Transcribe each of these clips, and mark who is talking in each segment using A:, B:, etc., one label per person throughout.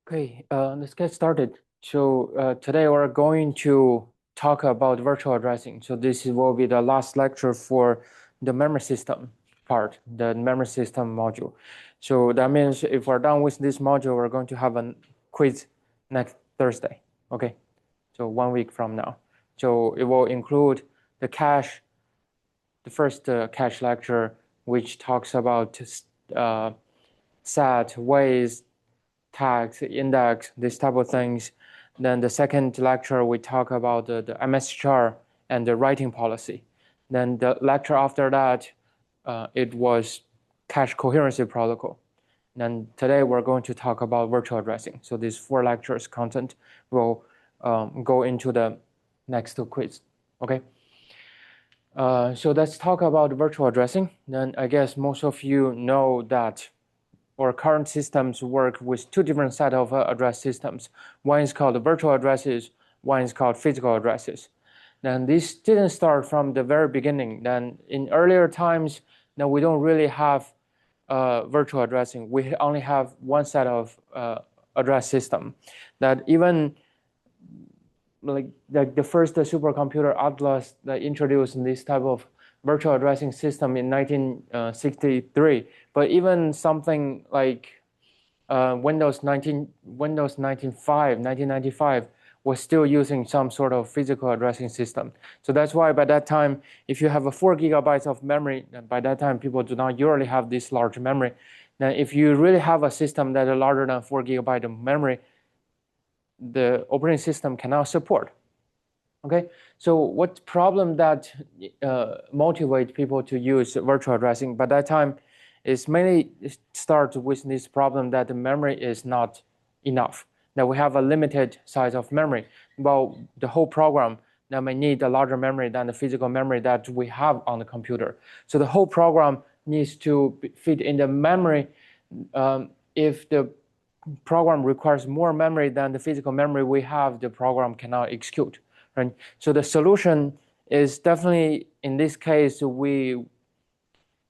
A: Okay, let's get started. Today we're going to talk about virtual addressing. So this will be the last lecture for the memory system part, the memory system module. So that means if we're done with this module, we're going to have a quiz next Thursday. Okay, so 1 week from now. So it will include the cache, the first cache lecture, which talks about set, ways, tags, index, this type of things. Then the second lecture, we talk about the MSHR and the writing policy. Then the lecture after that, it was cache coherency protocol. Then today we're going to talk about virtual addressing. So these 4 lectures content will go into the next quiz, okay? So let's talk about virtual addressing. Then I guess most of you know that our current systems work with 2 different set of address systems. One is called virtual addresses, one is called physical addresses. Then this didn't start from the very beginning. Then in earlier times, then we don't really have virtual addressing. We only have one set of address system. That even like the first supercomputer Atlas that introduced this type of virtual addressing system in 1963. But even something like Windows 1995 was still using some sort of physical addressing system. So that's why by that time, if you have a 4 gigabytes of memory, by that time people do not usually have this large memory. Now, if you really have a system that is larger than 4 gigabytes of memory, the operating system cannot support. Okay, so what problem that motivate people to use virtual addressing by that time is mainly start with this problem that the memory is not enough. Now we have a limited size of memory. Well, the whole program now may need a larger memory than the physical memory that we have on the computer. So the whole program needs to fit in the memory. If the program requires more memory than the physical memory we have, the program cannot execute. Right? So the solution is definitely, in this case, we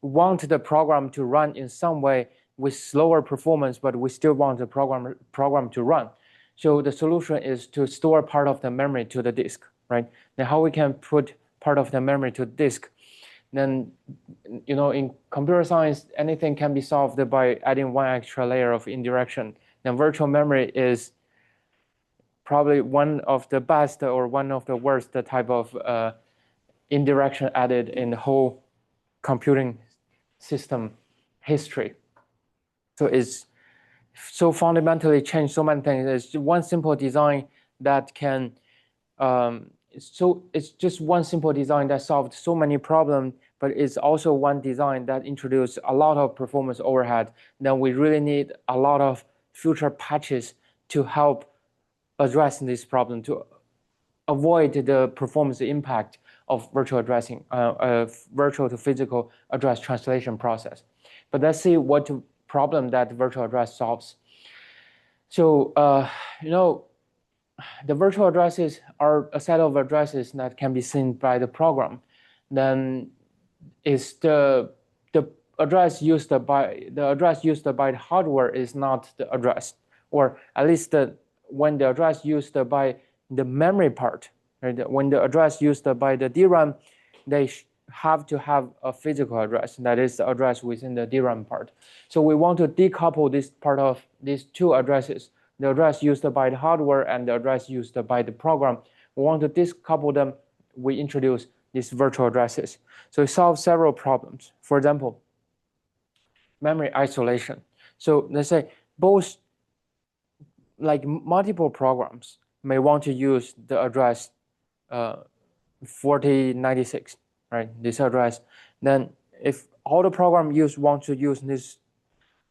A: want the program to run in some way with slower performance, but we still want the program to run. So the solution is to store part of the memory to the disk. Right? Now how we can put part of the memory to disk? Then, in computer science, anything can be solved by adding one extra layer of indirection. Then virtual memory is probably one of the best or one of the worst type of indirection added in the whole computing system history. So it's so fundamentally changed so many things. It's one simple design that can, it's just one simple design that solved so many problems, but it's also one design that introduced a lot of performance overhead. Then we really need a lot of future patches to help address this problem, to avoid the performance impact of virtual addressing, virtual to physical address translation process. But let's see what problem that virtual address solves. So, the virtual addresses are a set of addresses that can be seen by the program. Then is the address used by the hardware is not the address, or at least when the address used by the memory part, right? When the address used by the DRAM, they have to have a physical address, that is the address within the DRAM part. So we want to decouple this part of these 2 addresses, the address used by the hardware and the address used by the program. We want to decouple them. We introduce these virtual addresses. So it solves several problems. For example, memory isolation. So let's say both, like multiple programs may want to use the address 4096, right? This address. Then if all the program want to use these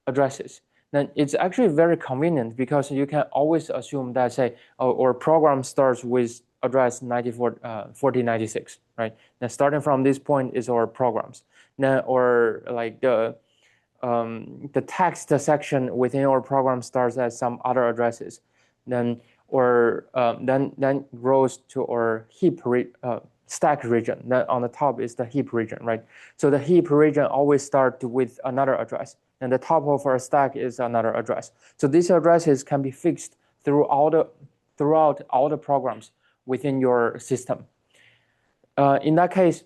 A: addresses, then it's actually very convenient because you can always assume that, say, our program starts with address 4096, right? Now starting from this point is our programs. Then, or like the text section within our program starts at some other addresses, then then grows to our heap stack region. Then on the top is the heap region, right? So the heap region always starts with another address. and the top of our stack is another address. So these addresses can be fixed throughout all the programs within your system. In that case,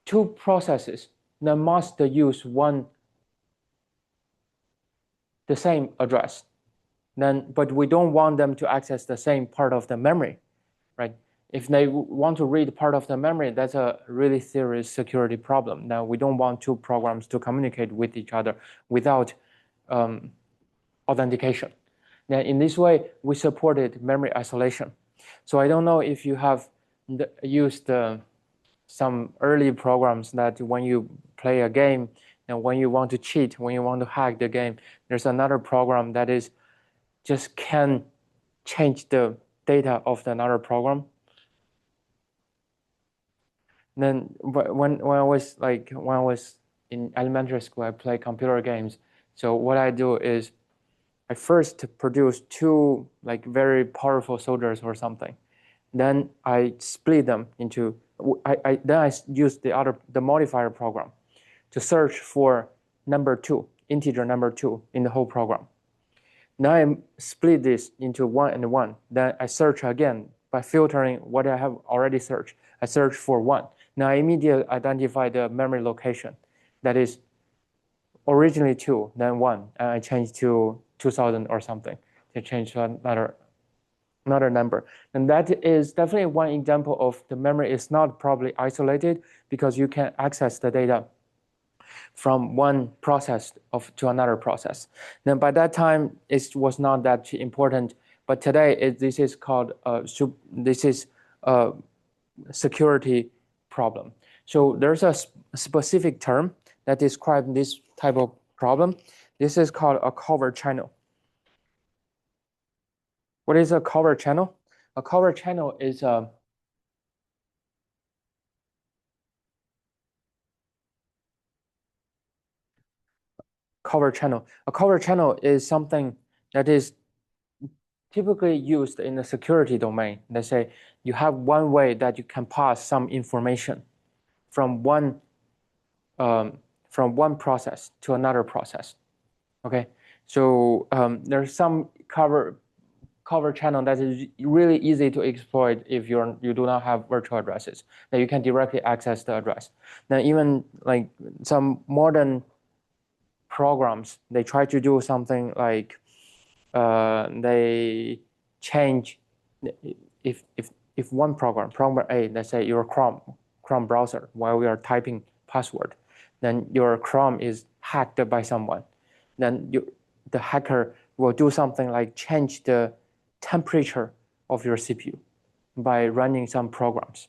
A: two processes that must use the same address. But we don't want them to access the same part of the memory, right? If they want to read part of the memory, that's a really serious security problem. Now, we don't want two programs to communicate with each other without authentication. Now, in this way, we supported memory isolation. So I don't know if you have used some early programs that when you play a game and when you want to cheat, when you want to hack the game, there's another program that is just can change the data of another program. Then when I was in elementary school, I played computer games. So what I do is I first produce two very powerful soldiers or something. Then I split them into. Then I use the modifier program to search for number 2, integer number 2 in the whole program. Now I split this into 1 and 1. Then I search again by filtering what I have already searched. I search for 1. Now I immediately identify the memory location that is originally 2, then 1, and I change to 2000 or something to change to another number. And that is definitely one example of the memory is not properly isolated because you can access the data from one process to another process. Then by that time, it was not that important. But today, this is called a security problem. So there's a specific term that describes this type of problem. This is called a covert channel. What is a covert channel? A covert channel is a covert channel. A covert channel is something that is typically used in the security domain. Let's say you have one way that you can pass some information from one process to another process. Okay, so there's some cover channel that is really easy to exploit if you do not have virtual addresses, that you can directly access the address. Now even some modern programs, they try to do something like they change if one program A, let's say your Chrome browser, while we are typing password, then your Chrome is hacked by someone, then the hacker will do something like change the temperature of your CPU by running some programs.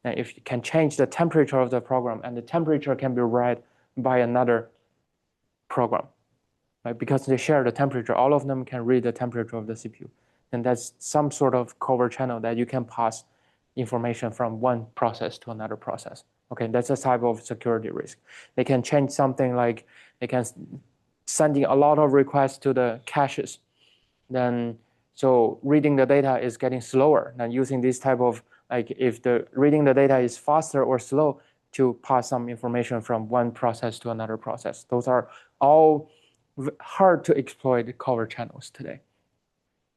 A: And if you can change the temperature of the program, and the temperature can be read by another program, right? Because they share the temperature, all of them can read the temperature of the CPU. And that's some sort of covert channel that you can pass information from one process to another process. Okay, that's a type of security risk. They can change something like they can sending a lot of requests to the caches. Then so reading the data is getting slower than using this type of if the reading the data is faster or slow to pass some information from one process to another process. Those are all hard to exploit covert channels today.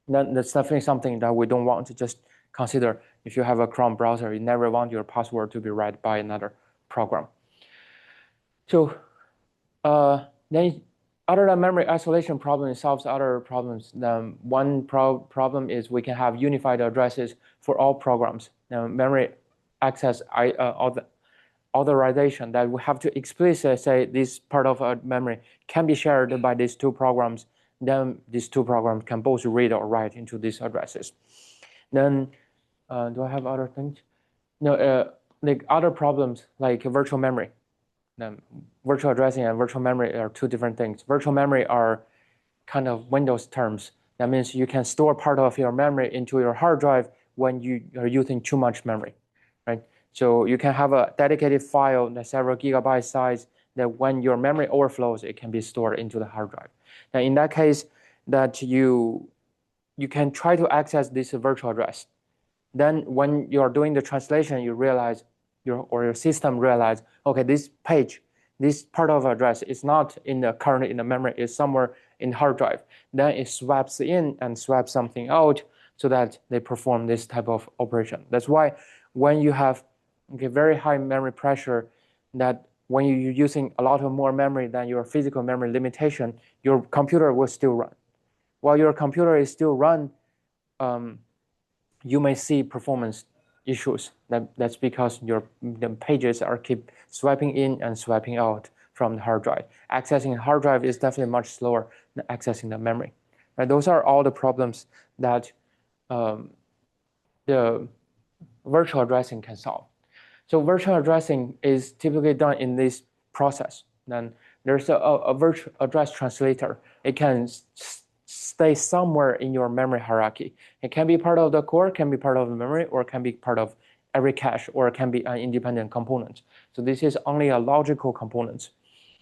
A: That's definitely something that we don't want to just consider. If you have a Chrome browser, you never want your password to be read by another program. So then other than memory isolation problem, it solves other problems. One problem is we can have unified addresses for all programs. Now, memory access authorization that we have to explicitly say this part of our memory can be shared by these two programs. Then these two programs can both read or write into these addresses. Then, do I have other things? No, like other problems like virtual memory. Virtual addressing and virtual memory are two different things. Virtual memory are kind of Windows terms. That means you can store part of your memory into your hard drive when you are using too much memory, right? So you can have a dedicated file that's several gigabyte size that when your memory overflows, it can be stored into the hard drive. Now, in that case, that you can try to access this virtual address. Then when you're doing the translation, you realize your system realize, okay, this page this part of address is not currently in the memory, it's somewhere in hard drive. Then it swaps in and swaps something out so that they perform this type of operation. That's why when you have very high memory pressure, that when you're using a lot of more memory than your physical memory limitation, your computer will still run. While your computer is still run, you may see performance issues. That's because the pages are keep swiping in and swiping out from the hard drive. Accessing hard drive is definitely much slower than accessing the memory. Right? Those are all the problems that the virtual addressing can solve. So virtual addressing is typically done in this process. Then there's a virtual address translator. It can stay somewhere in your memory hierarchy. It can be part of the core, can be part of the memory, or can be part of every cache, or it can be an independent component. So this is only a logical component.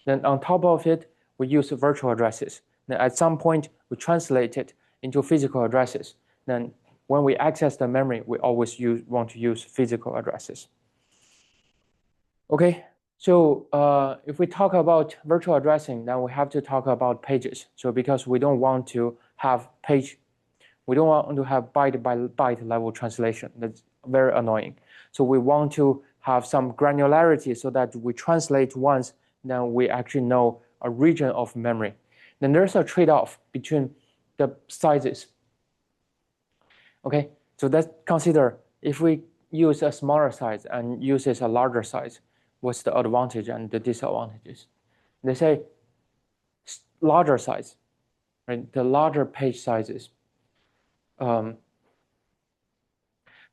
A: Then on top of it, we use virtual addresses. Then at some point, we translate it into physical addresses. Then when we access the memory, we always want to use physical addresses. Okay, so if we talk about virtual addressing, then we have to talk about pages. So because we don't want to have we don't want to have byte by byte level translation. That's very annoying. So we want to have some granularity so that we translate once, then we actually know a region of memory. Then there's a trade-off between the sizes. Okay, so let's consider if we use a smaller size and uses a larger size, what's the advantage and the disadvantages? They say larger size, right? The larger page sizes. The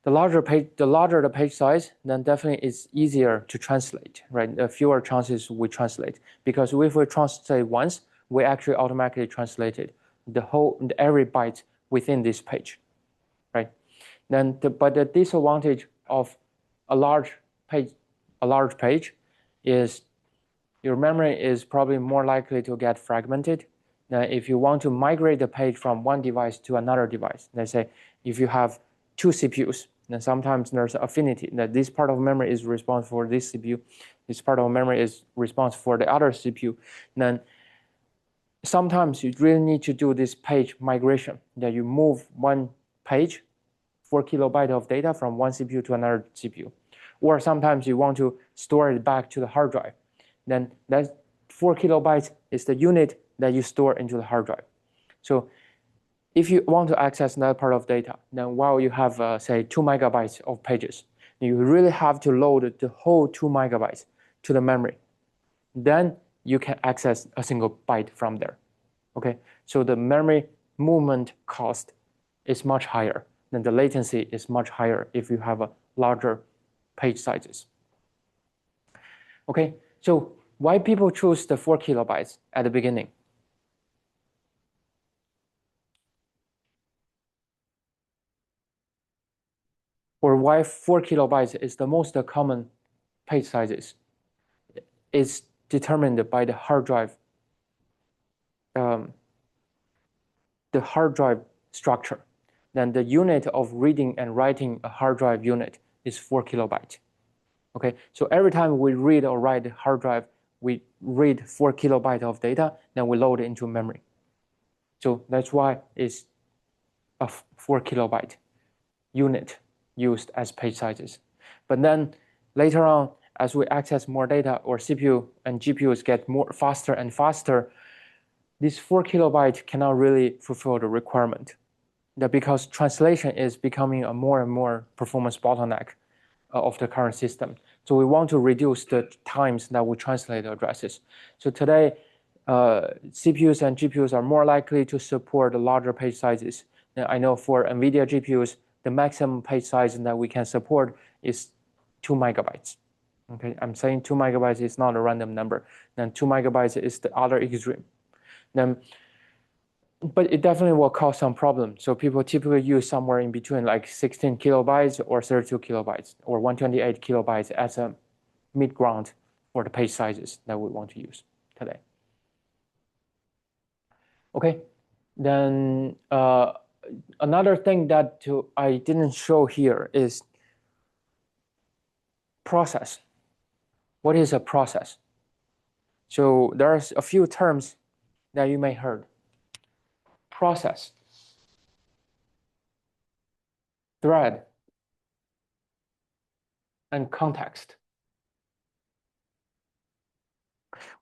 A: larger the page size, then definitely it's easier to translate, right? The fewer chances we translate, because if we translate once, we actually automatically translated every byte within this page, right? Then but the disadvantage of a large page is your memory is probably more likely to get fragmented. Now, if you want to migrate the page from one device to another device, let's say if you have two CPUs, then sometimes there's affinity that this part of memory is responsible for this CPU, this part of memory is responsible for the other CPU. Then sometimes you really need to do this page migration, that you move one page, 4 kilobytes of data from one CPU to another CPU. Or sometimes you want to store it back to the hard drive. Then that 4 kilobytes is the unit that you store into the hard drive. So if you want to access that part of data, then while you have, say, 2 megabytes of pages, you really have to load the whole 2 megabytes to the memory. Then you can access a single byte from there. Okay, so the memory movement cost is much higher, then the latency is much higher if you have a larger page sizes. Okay, so why people choose the 4 kilobytes at the beginning? Or why 4 kilobytes is the most common page sizes? It's determined by the hard drive structure. Then the unit of reading and writing a hard drive unit is 4 kilobytes. Okay, so every time we read or write a hard drive, we read 4 kilobytes of data, then we load it into memory. So that's why it's a 4 kilobyte unit used as page sizes. But then later on, as we access more data, or CPU and GPUs get faster and faster, this 4 kilobyte cannot really fulfill the requirement. That because translation is becoming a more and more performance bottleneck of the current system. So we want to reduce the times that we translate the addresses. So today, CPUs and GPUs are more likely to support larger page sizes. And I know for NVIDIA GPUs, the maximum page size that we can support is 2 megabytes. Okay, I'm saying 2 megabytes is not a random number. Then 2 megabytes is the other extreme. Then, but it definitely will cause some problems. So people typically use somewhere in between, like 16 kilobytes or 32 kilobytes or 128 kilobytes as a mid ground for the page sizes that we want to use today. Okay, then another thing that I didn't show here is process. What is a process? So there's a few terms that you may heard. Process, thread, and context.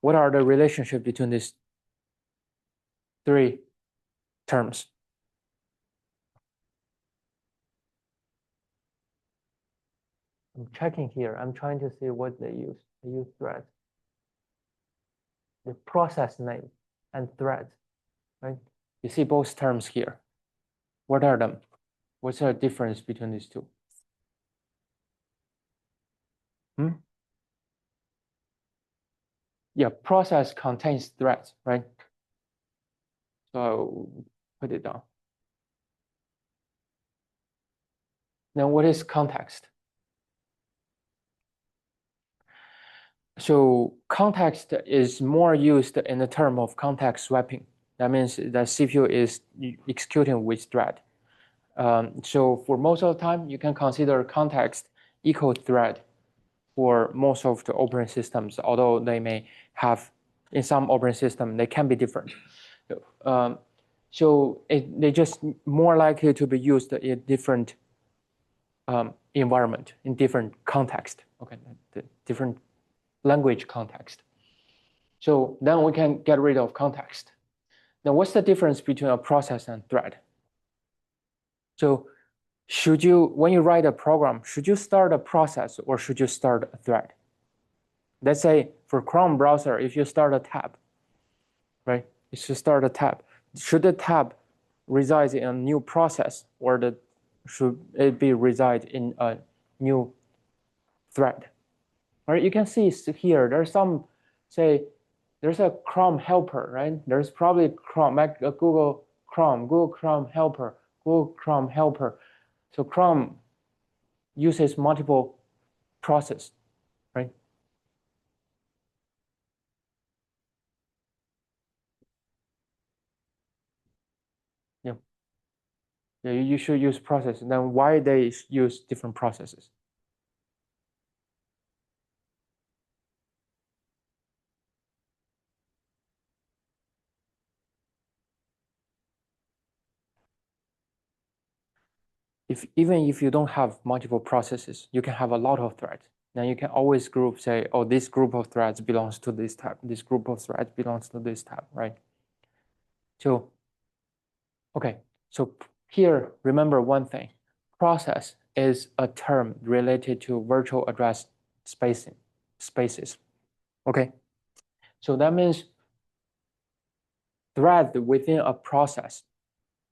A: What are the relationship between these three terms? I'm checking here. I'm trying to see what they use. They use thread. The process name and thread, right? You see both terms here. What are them? What's the difference between these two? Yeah, process contains threads, right? So I'll put it down. Now, what is context? So context is more used in the term of context swapping. That means the CPU is executing with thread. So for most of the time, you can consider context equal thread for most of the operating systems, although they may have, in some operating system, they can be different. So they're just more likely to be used in different environment, in different context, okay, the different language context. So then we can get rid of context. Now, what's the difference between a process and thread? So should you, when you write a program, should you start a process or should you start a thread? Let's say for Chrome browser, if you start a tab, right? You should start a tab. Should the tab reside in a new process or should it be reside in a new thread? Right? You can see here, there's some, say, there's a Chrome helper, right? There's probably Chrome, Google Chrome helper, Google Chrome helper. So Chrome uses multiple processes, right? Yeah. Yeah, you should use process. Then why they use different processes? Even if you don't have multiple processes, you can have a lot of threads. Then you can always group, say, oh, this group of threads belongs to this tab. This group of threads belongs to this tab, right? So, okay. So here, remember one thing. Process is a term related to virtual address spaces. Okay. So that means thread within a process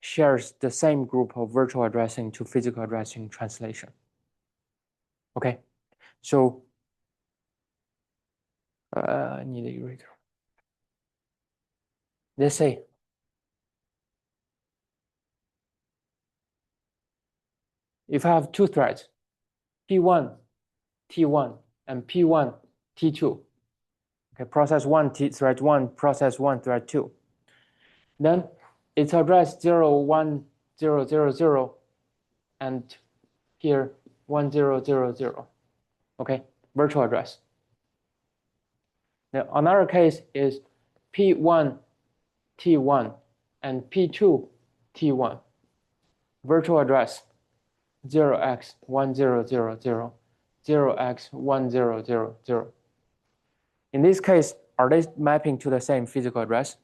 A: shares the same group of virtual addressing to physical addressing translation. Okay. So I need a eraser. Let's say if I have two threads, P1, T1, and P1, T2. Okay, process 1, thread 1, process 1, thread 2. Then it's address 0, 1, 0, 0, 0, and here 1, 0, 0, 0. Okay, virtual address. Now another case is P1, T1, and P2, T1. Virtual address 0x1000, 0x1000. In this case, are they mapping to the same physical address?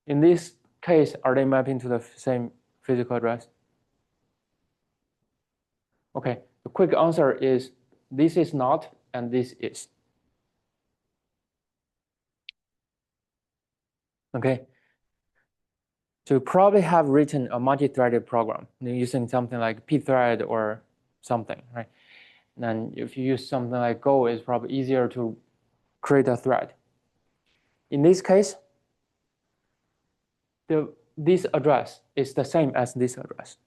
A: In this case, are they mapping to the same physical address? Okay, the quick answer is this is not, and this is. Okay, so you probably have written a multi-threaded program using something like pthread or something, right? And if you use something like Go, it's probably easier to create a thread. In this case, this address is the same as this address.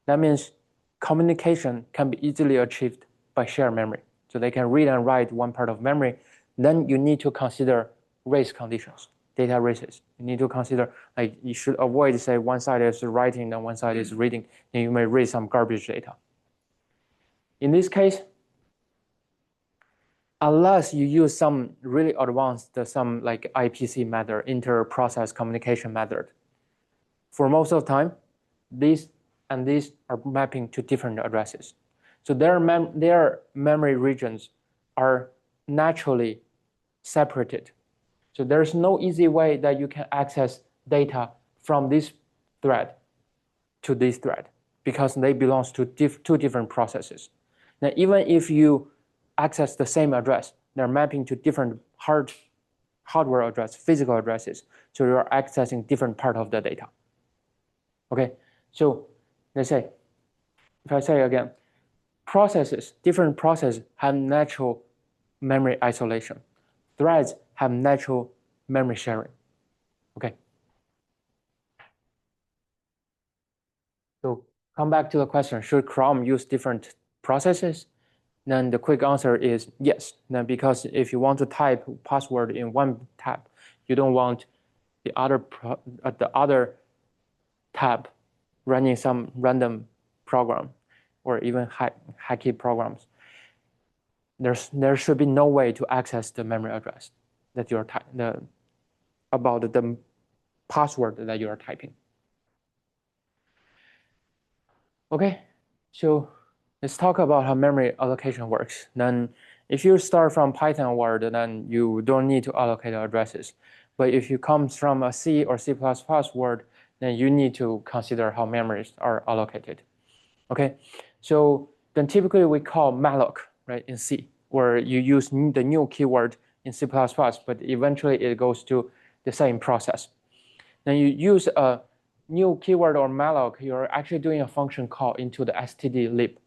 A: That means communication can be easily achieved by shared memory. So they can read and write one part of memory. Then you need to consider race conditions, data races. You need to consider, like, you should avoid, say, one side is writing and one side is reading, and you may read some garbage data. In this case, unless you use some really advanced, some like IPC method, inter-process communication method. For most of the time, these and these are mapping to different addresses. So their memory regions are naturally separated. So there's no easy way that you can access data from this thread to this thread because they belong to two different processes. Now, even if you access the same address, they're mapping to different hardware address, physical addresses. So you're accessing different part of the data. Okay, so let's say, if I say again, different processes have natural memory isolation. Threads have natural memory sharing. Okay. So come back to the question, should Chrome use different processes? Then the quick answer is yes. Then because if you want to type password in one tab, you don't want the other tab running some random program or even hacky programs. There should be no way to access the memory address that you're about the password that you are typing. Okay, so let's talk about how memory allocation works. Then if you start from Python word, then you don't need to allocate addresses. But if you come from a C or C++ word, then you need to consider how memories are allocated. Okay, so then typically we call malloc, right, in C, where you use the new keyword in C++, but eventually it goes to the same process. Then you use a new keyword or malloc, you're actually doing a function call into the stdlib,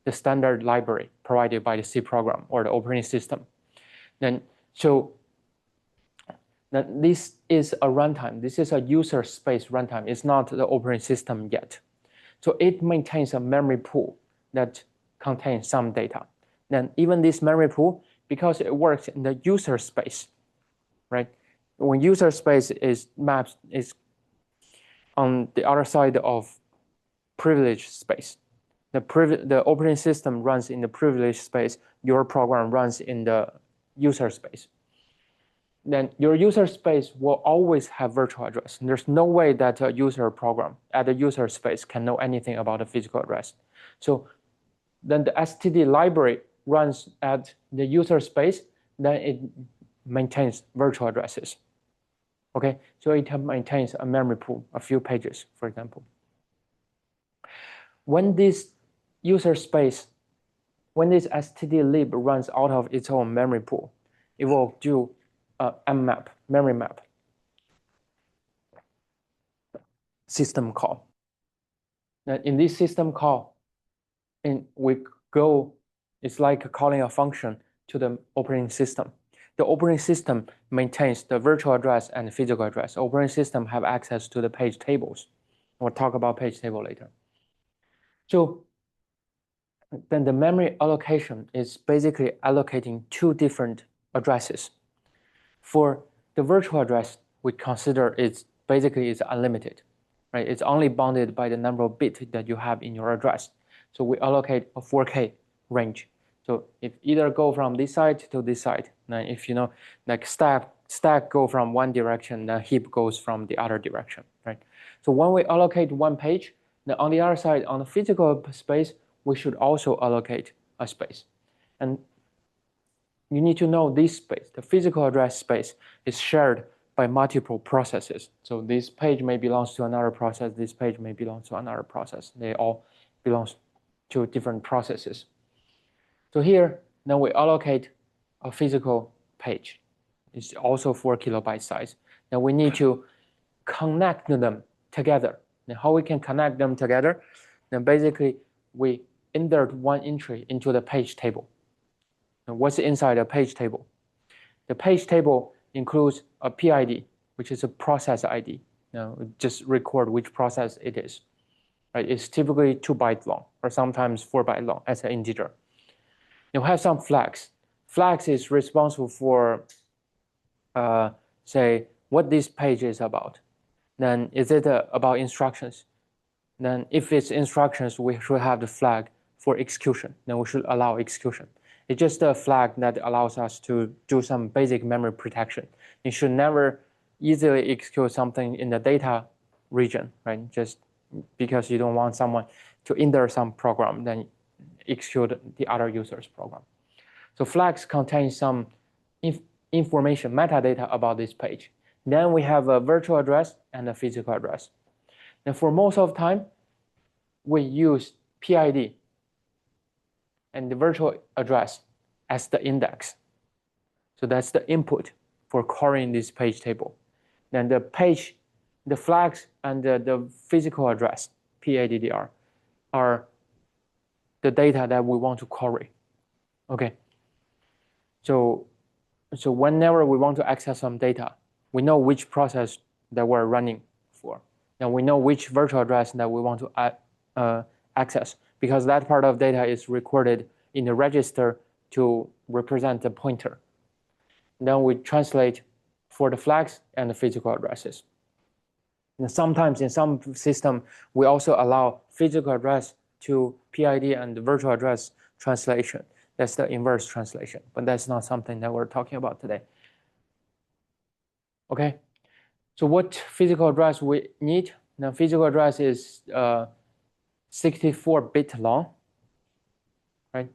A: the standard library provided by the C program or the operating system. Then this is a runtime. This is a user space runtime. It's not the operating system yet. So it maintains a memory pool that contains some data. Then even this memory pool, because it works in the user space, right? When user space is on the other side of privileged space, the operating system runs in the privileged space, your program runs in the user space. Then your user space will always have virtual address. There's no way that a user program at the user space can know anything about the physical address. So then the std library runs at the user space, then it maintains virtual addresses. Okay, so it maintains a memory pool, a few pages, for example. When this user space, when this stdlib runs out of its own memory pool, it will do a mmap, memory map system call. Now in this system call, it's like calling a function to the operating system. The operating system maintains the virtual address and the physical address. Operating system have access to the page tables. We'll talk about page table later. So then the memory allocation is basically allocating two different addresses. For the virtual address, we consider it's unlimited, right? It's only bounded by the number of bits that you have in your address. So we allocate a 4K range. So if either go from this side to this side, then if you know, like stack go from one direction, then heap goes from the other direction, right? So when we allocate one page, then on the other side, on the physical space, we should also allocate a space. And you need to know this space, the physical address space, is shared by multiple processes. So this page may belong to another process, this page may belong to another process. They all belong to different processes. So here, now we allocate a physical page. It's also 4 kilobyte size. Now we need to connect them together. Now how we can connect them together? Then basically we insert one entry into the page table. Now what's inside a page table? The page table includes a PID, which is a process ID. Now just record which process it is. Right? It's typically 2 bytes long, or sometimes 4 bytes long as an integer. You have some flags. Flags is responsible for, say, what this page is about. Then is it about instructions? Then if it's instructions, we should have the flag for execution. Then we should allow execution. It's just a flag that allows us to do some basic memory protection. You should never easily execute something in the data region, right? Just because you don't want someone to enter some program, then execute the other user's program. So flags contain some information, metadata about this page. Then we have a virtual address and a physical address. And for most of the time, we use PID and the virtual address as the index. So that's the input for querying this page table. Then the page, the flags and the physical address, PIDDR, are the data that we want to query. Okay. So whenever we want to access some data, we know which process that we're running for. And we know which virtual address that we want to access, because that part of data is recorded in the register to represent the pointer. Then we translate for the flags and the physical addresses. And sometimes in some system, we also allow physical address to PID and the virtual address translation. That's the inverse translation, but that's not something that we're talking about today. Okay, so what physical address we need? Now, physical address is 64-bit long, right?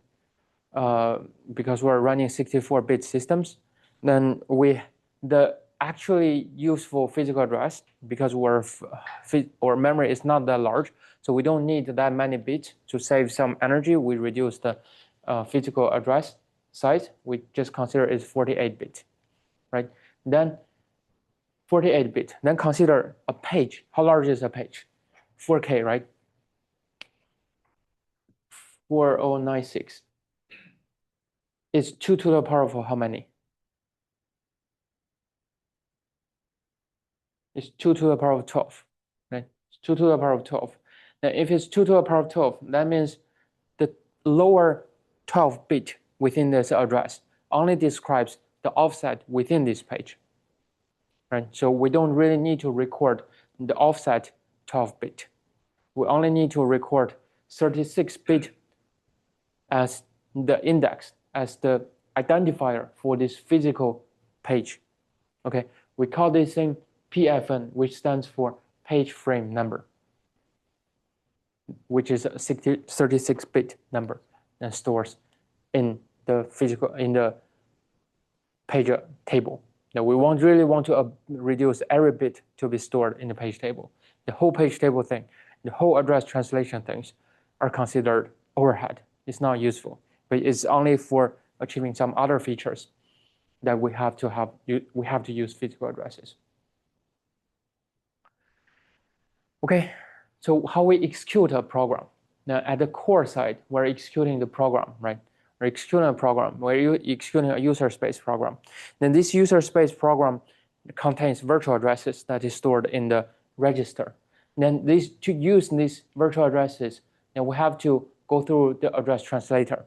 A: Because we're running 64-bit systems. Then the actually useful physical address, because our memory is not that large, so we don't need that many bits to save some energy. We reduce the physical address size. We just consider it's 48-bit, right? Then 48-bit. Then consider a page. How large is a page? 4K, right? 4096. It's 2 to the power of how many? It's 2 to the power of 12, right? It's 2 to the power of 12. Now, if it's 2 to the power of 12, that means the lower 12-bit within this address only describes the offset within this page, right? So we don't really need to record the offset 12-bit. We only need to record 36-bit as the index, as the identifier for this physical page. Okay, we call this thing PFN, which stands for page frame number, which is a 36-bit number that stores in the page table. Now we really want to reduce every bit to be stored in the page table. The whole page table thing, the whole address translation things are considered overhead. It's not useful, but it's only for achieving some other features that we have to use physical addresses. Okay, so how we execute a program. Now at the core side, we're executing the program, right? We're executing a program, we're executing a user space program. Then this user space program contains virtual addresses that is stored in the register. Then to use these virtual addresses, then we have to go through the address translator.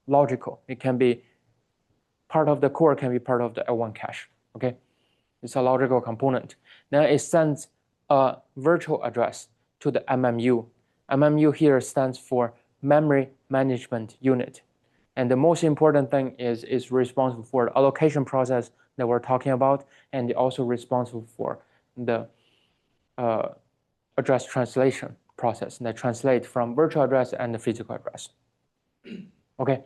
A: Logical, it can be part of the core, can be part of the L1 cache, okay? It's a logical component. Then it sends a virtual address to the MMU. MMU here stands for Memory Management Unit. And the most important thing is responsible for the allocation process that we're talking about, and also responsible for the address translation process that translates from virtual address and the physical address. Okay,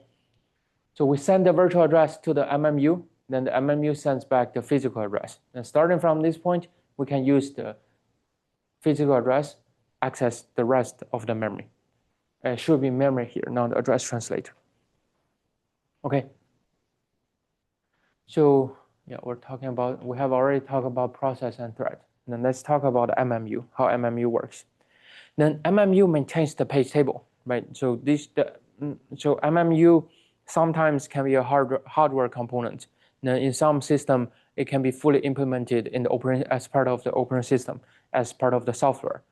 A: so we send the virtual address to the MMU, then the MMU sends back the physical address. And starting from this point, we can use the physical address, access the rest of the memory. It should be memory here, not the address translator. Okay. So yeah, we have already talked about process and thread. Then let's talk about MMU, how MMU works. Then MMU maintains the page table, right? So MMU sometimes can be a hardware component. Then in some system, it can be fully implemented in the as part of the operating system, as part of the software.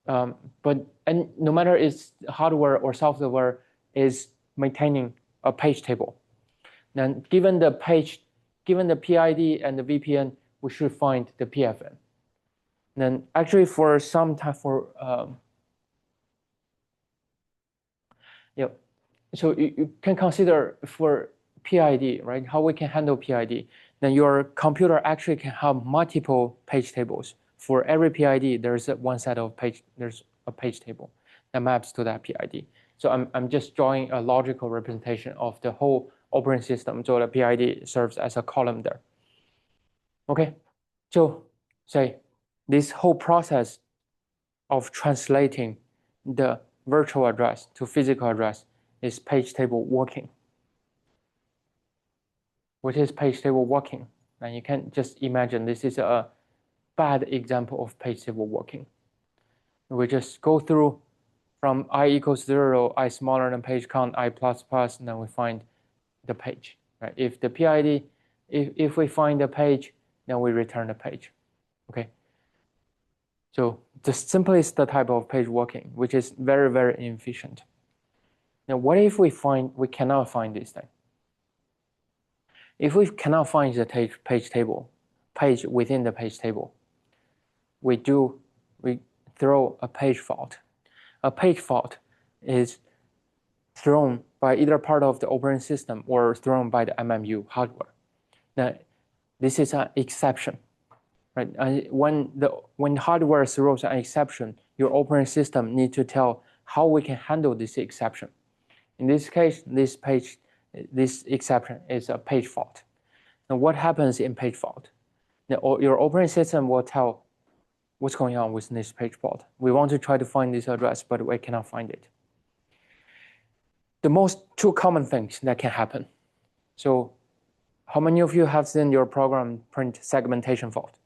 A: But no matter it's hardware or software, is maintaining a page table. Then given the PID and the VPN, we should find the PFN. Then actually for some time so you can consider for PID, right? How we can handle PID. Then your computer actually can have multiple page tables. For every PID, there's one set of page. There's a page table that maps to that PID. So I'm just drawing a logical representation of the whole operating system. So the PID serves as a column there. Okay, so say this whole process of translating the virtual address to physical address is page table walking. What is page table walking? And you can just imagine this is a bad example of page table walking. We just go through from I equals 0, I smaller than page count, I plus plus, and then we find the page. Right? If the PID, if we find the page, then we return the page. Okay. So the simplest type of page walking, which is very, very inefficient. Now, what if we cannot find this thing? If we cannot find the page within the page table, we throw a page fault. A page fault is thrown by either part of the operating system or thrown by the MMU hardware. Now, this is an exception, right? When hardware throws an exception, your operating system needs to tell how we can handle this exception. In this case, this exception is a page fault. Now, what happens in page fault? Now, your operating system will tell what's going on with this page fault. We want to try to find this address, but we cannot find it. The most two common things that can happen. So how many of you have seen your program print segmentation fault?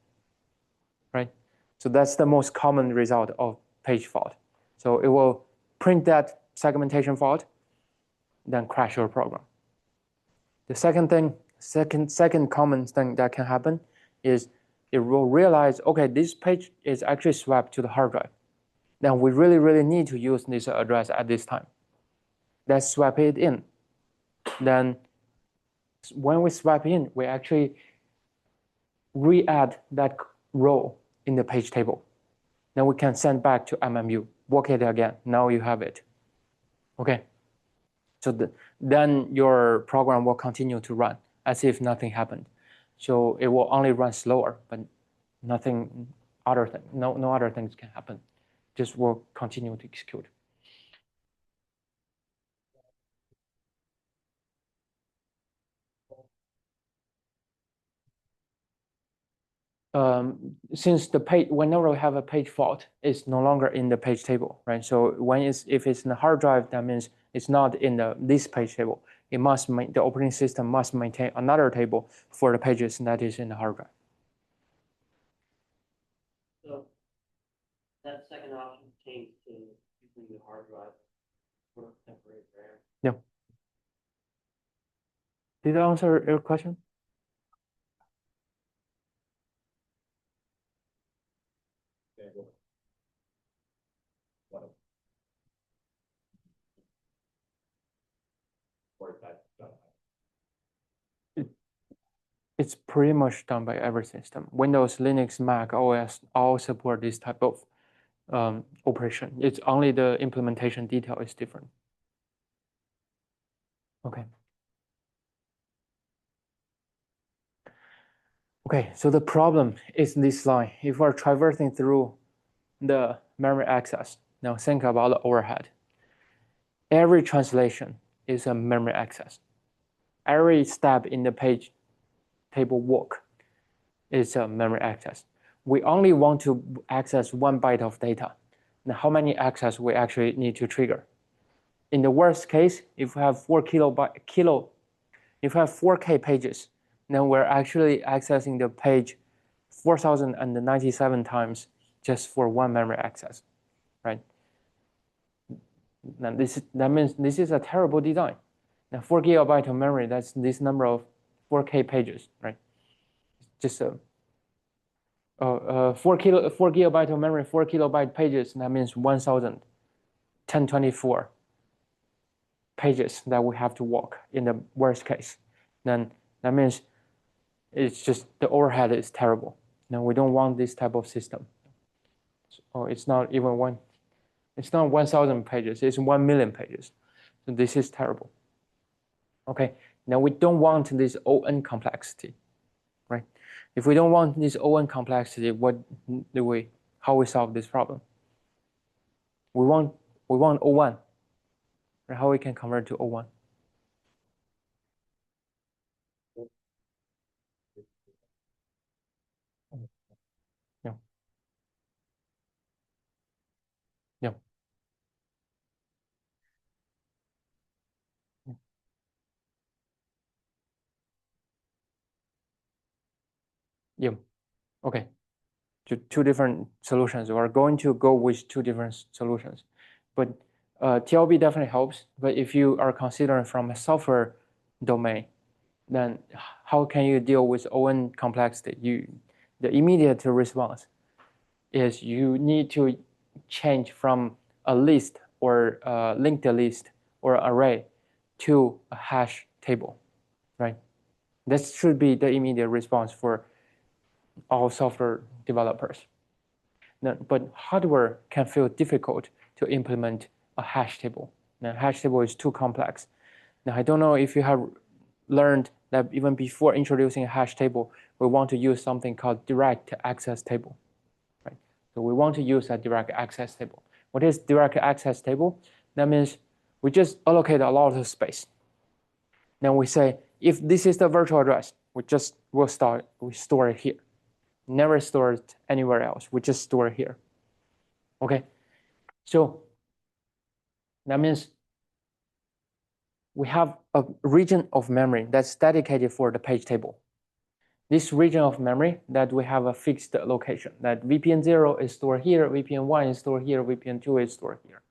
A: Right? So that's the most common result of page fault. So it will print that segmentation fault, then crash your program. The second common thing that can happen is it will realize, okay, this page is actually swapped to the hard drive. Then we really, really need to use this address at this time. Let's swap it in. Then when we swap in, we actually re-add that row in the page table. Then we can send back to MMU, walk it again. Now you have it. Okay. So then your program will continue to run as if nothing happened. So it will only run slower, but no other things can happen. Just will continue to execute. Since the page, whenever we have a page fault, it's no longer in the page table, right? So if it's in the hard drive, that means it's not in this page table. The operating system must maintain another table for the pages that is in the hard drive.
B: So that second option changed to using the hard drive for temporary RAM.
A: Yeah. Did I answer your question? It's pretty much done by every system. Windows, Linux, Mac, OS all support this type of operation. It's only the implementation detail is different. Okay. Okay, so the problem is this line. If we're traversing through the memory access, now think about the overhead. Every translation is a memory access. Every step in the page table walk is a memory access. We only want to access 1 byte of data. Now, how many access we actually need to trigger? In the worst case, if we have 4K pages, then we're actually accessing the page 4,097 times just for one memory access, right? Now that means this is a terrible design. Now 4 GB of memory, that's this number of 4K pages, right? Just 4 GB of memory, 4 KB pages, that means 1,024 pages that we have to walk in the worst case. Then that means it's just the overhead is terrible. Now we don't want this type of system. So it's not even it's not 1,000 pages, it's 1 million pages. So this is terrible. Okay, now we don't want this ON complexity, right? If we don't want this ON complexity, how we solve this problem? We want O1, right? How we can convert to O1? Yeah. Yeah. Yeah. Okay. Two different solutions. We're going to go with two different solutions, but TLB definitely helps. But if you are considering from a software domain, then how can you deal with ON complexity? The immediate response is you need to change from a list or a linked list or array to a hash table, right? That should be the immediate response for all software developers. Now, but hardware can feel difficult to implement a hash table. Now, hash table is too complex. Now, I don't know if you have learned that even before introducing a hash table, we want to use something called direct access table, right? So we want to use a direct access table. What is direct access table? That means we just allocate a lot of space. Then we say, if this is the virtual address, we store it here. Never store it anywhere else. We just store it here. Okay, so that means we have a region of memory that's dedicated for the page table. This region of memory that we have a fixed location, that VPN 0 is stored here, VPN 1 is stored here, VPN 2 is stored here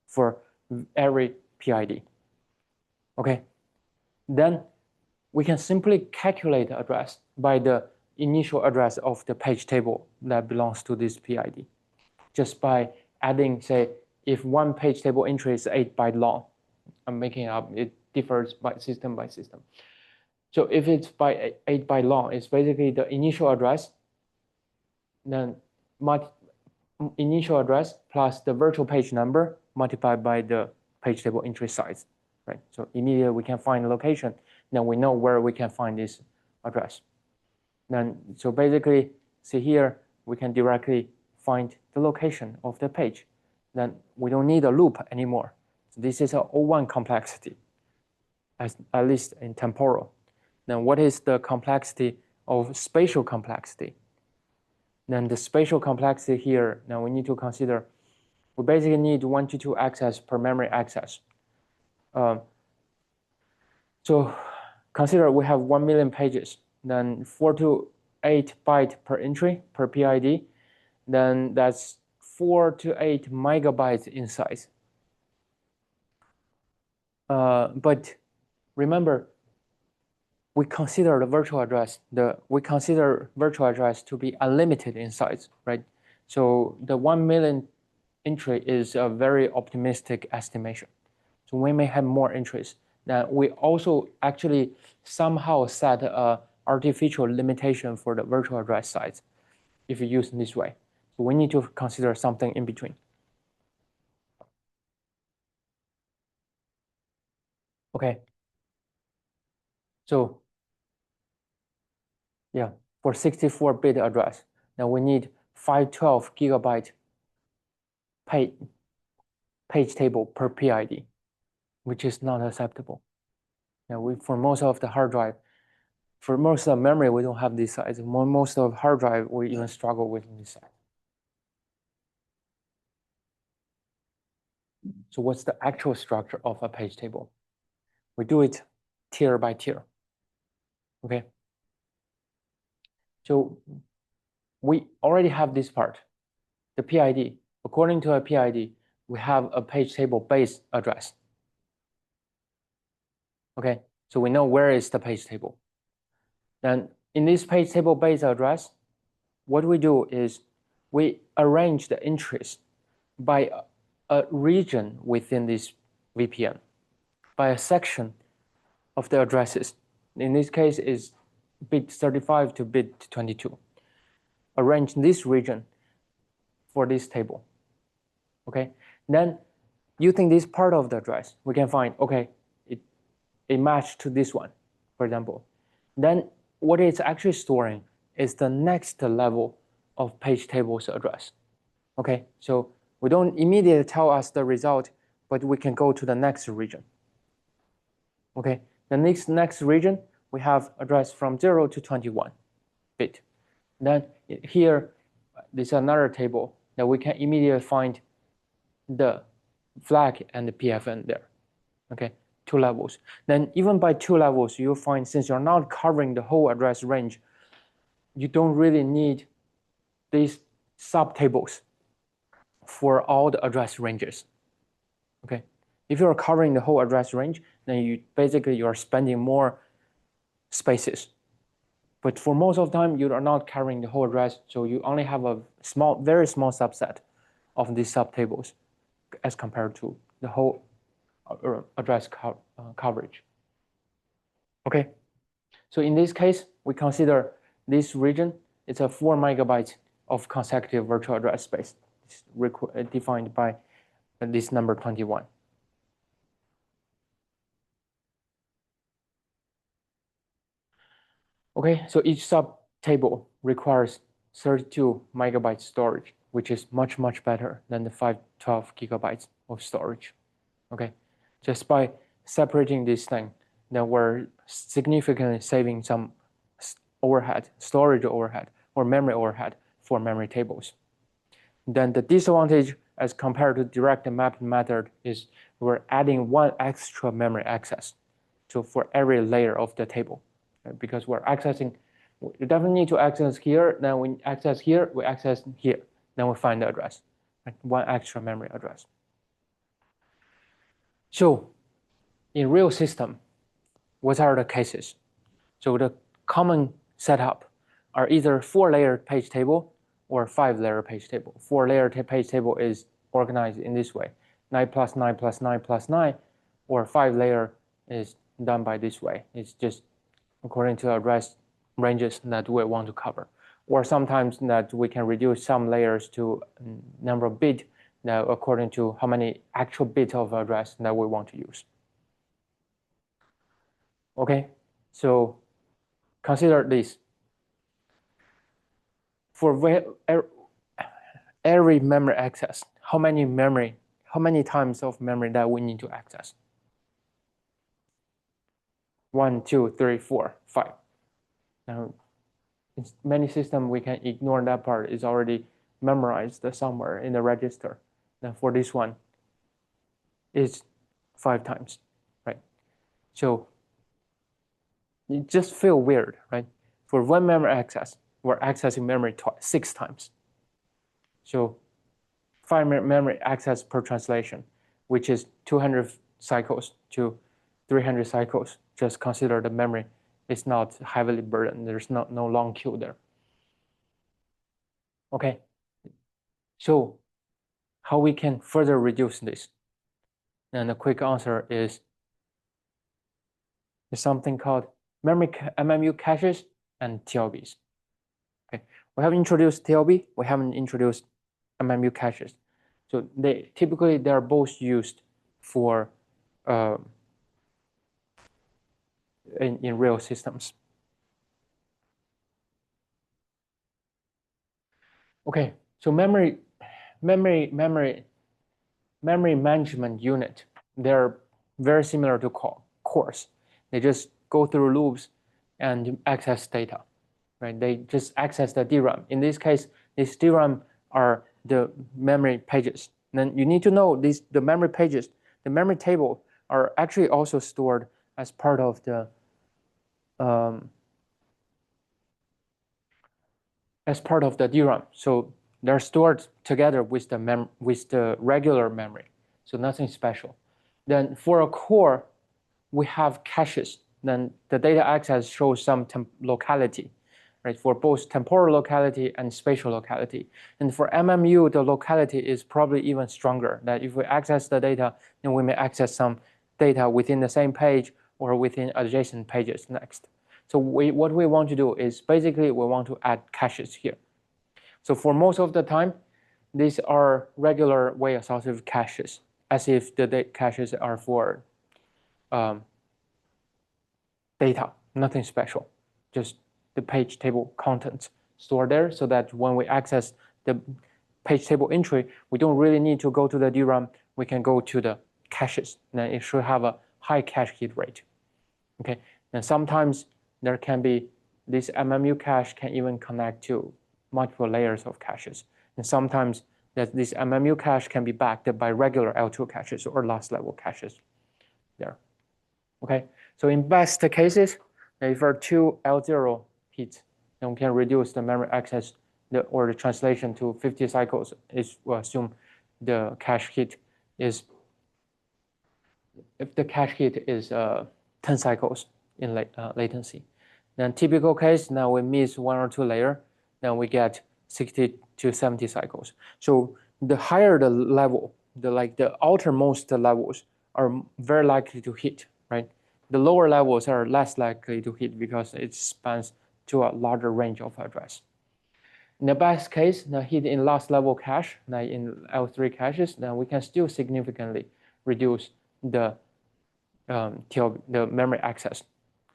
A: for every PID. Okay, then we can simply calculate the address by the initial address of the page table that belongs to this PID, just by adding, say, if one page table entry is 8 byte long, I'm making up, it differs by system. So if it's by 8 byte long, it's basically the initial address, then initial address plus the virtual page number multiplied by the page table entry size, right? So immediately we can find the location, then we know where we can find this address. Then, so basically, see here, we can directly find the location of the page. Then we don't need a loop anymore. So this is a O1 complexity, at least in temporal. Then what is the complexity of spatial complexity? Then the spatial complexity here, now we need to consider, we basically need 1 to 2 access per memory access. So consider we have 1 million pages, then 4 to 8 byte per entry per PID, then that's 4 to 8 megabytes in size. But remember, we consider the virtual address to be unlimited in size, right? So the 1 million entry is a very optimistic estimation. So we may have more entries. Now we also actually somehow set an artificial limitation for the virtual address size if you use in this way. So we need to consider something in between. Okay. So yeah, for 64-bit address, now we need 512 gigabyte page table per PID, which is not acceptable. Now for most of the hard drive, for most of the memory, we don't have this size. Most of the hard drive, we even struggle with this size. So what's the actual structure of a page table? We do it tier by tier, okay? So we already have this part, the PID. According to a PID, we have a page table base address. Okay, so we know where is the page table. Then in this page table base address, what we do is we arrange the entries by a region within this VPN, by a section of the addresses. In this case, is bit 35 to bit 22. Arrange this region for this table. Okay, then using this part of the address, we can find, okay, it matched to this one, for example. Then what it's actually storing is the next level of page table's address. Okay, so we don't immediately tell us the result, but we can go to the next region. Okay, the next region, we have address from 0 to 21 bit. Then here, there's another table that we can immediately find the flag and the PFN there. Okay, 2 levels. Then even by 2 levels, you'll find since you're not covering the whole address range, you don't really need these subtables for all the address ranges. Okay, if you're covering the whole address range, then you're spending more spaces. But for most of the time, you are not covering the whole address, so you only have a very small subset of these subtables as compared to the whole address coverage. Okay, so in this case, we consider this region, it's a 4 megabytes of consecutive virtual address space. It's defined by this number 21. Okay, so each subtable requires 32 megabytes storage, which is much, much better than the 512 gigabytes of storage. Okay, just by separating this thing, then we're significantly saving some overhead, storage overhead, or memory overhead for memory tables. Then the disadvantage as compared to direct mapping method is we're adding 1 extra memory access for every layer of the table. Because we're accessing, we definitely need to access here, then we access here, we access here, then we find the address, right? 1 extra memory address. So in real system, what are the cases? So the common setup are either 4-layer page table or 5-layer page table. 4-layer page table is organized in this way, 9 plus 9 plus 9 plus 9, or 5-layer is done by this way. It's just according to address ranges that we want to cover. Or sometimes that we can reduce some layers to number of bit now according to how many actual bits of address that we want to use. Okay, so consider this. For every memory access, how many times of memory that we need to access? 1, 2, 3, 4, 5. Now, in many systems, we can ignore that part. It's already memorized somewhere in the register. Then for this one, it's 5 times, right? So it just feels weird, right? For 1 memory access, we're accessing memory 6 times. So 5 memory access per translation, which is 200 cycles to 300 cycles. Just consider the memory is not heavily burdened. There's no long queue there. Okay, so how we can further reduce this? And the quick answer is something called MMU caches and TLBs. Okay, we have introduced TLB, we haven't introduced MMU caches. So they're both used for in real systems. Okay, so memory management unit, they're very similar to cores. They just go through loops and access data, right? They just access the DRAM. In this case, these DRAM are the memory pages. Then you need to know the memory pages, the memory table are actually also stored as part of the DRAM. So they're stored together with the regular memory. So nothing special. Then for a core, we have caches. Then the data access shows some locality, right? For both temporal locality and spatial locality. And for MMU, the locality is probably even stronger. That if we access the data, then we may access some data within the same page or within adjacent pages next. So what we want to do is basically we want to add caches here. So for most of the time, these are regular way associative caches. as if the caches are for data, nothing special, just the page table contents stored there, so that when we access the page table entry, we don't really need to go to the DRAM. We can go to the caches. Then it should have a high cache hit rate. Okay, and sometimes there can be this MMU cache can even connect to multiple layers of caches, and sometimes that this MMU cache can be backed by regular L2 caches or last level caches there. Okay, so in best cases, if there are two L0 hits, then we can reduce the memory access or the translation to 50 cycles. We'll assume the cache hit is, if the cache hit is 10 cycles in latency. Then typical case, now we miss one or two layer, then we get 60 to 70 cycles. So the higher the level, the outermost levels are very likely to hit, right? The lower levels are less likely to hit because it spans to a larger range of address. In the best case, the hit in last level cache, like in L3 caches, then we can still significantly reduce the the memory access,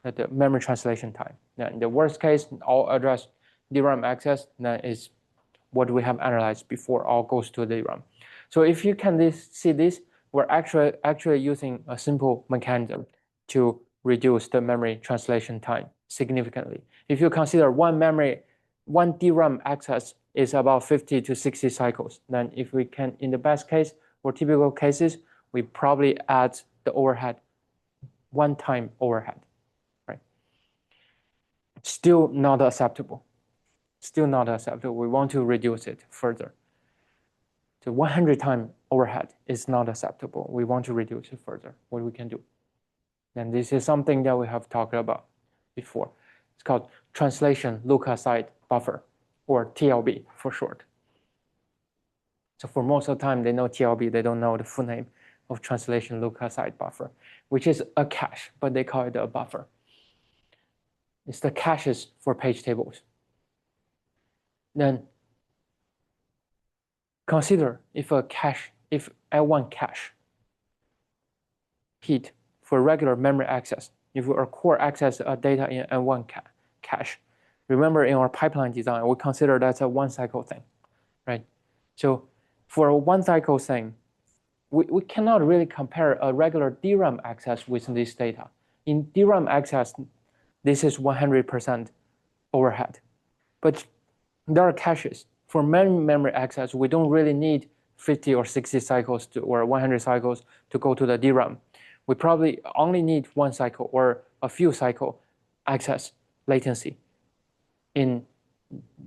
A: the memory translation time. Now, in the worst case, all address DRAM access, that is what we have analyzed before, all goes to DRAM. So if you can see this, we're actually using a simple mechanism to reduce the memory translation time significantly. If you consider one DRAM access is about 50 to 60 cycles, then if we can, in the best case or typical cases, we probably add the overhead, one-time overhead, right? Still not acceptable. Still not acceptable. We want to reduce it further. So 100-time overhead is not acceptable. We want to reduce it further. What we can do? And this is something that we have talked about before. It's called Translation Lookaside Buffer, or TLB for short. So for most of the time, they know TLB, they don't know the full name of Translation Lookaside Buffer, which is a cache, but they call it a buffer. It's the caches for page tables. Then consider if L1 cache hit for regular memory access, if our core access data in L1 cache. Remember in our pipeline design, we consider that's a one cycle thing, right? So for a one cycle thing, we cannot really compare a regular DRAM access with this data. In DRAM access, this is 100% overhead. But there are caches. For memory access, we don't really need 50 or 60 cycles or 100 cycles to go to the DRAM. We probably only need one cycle or a few cycle access latency in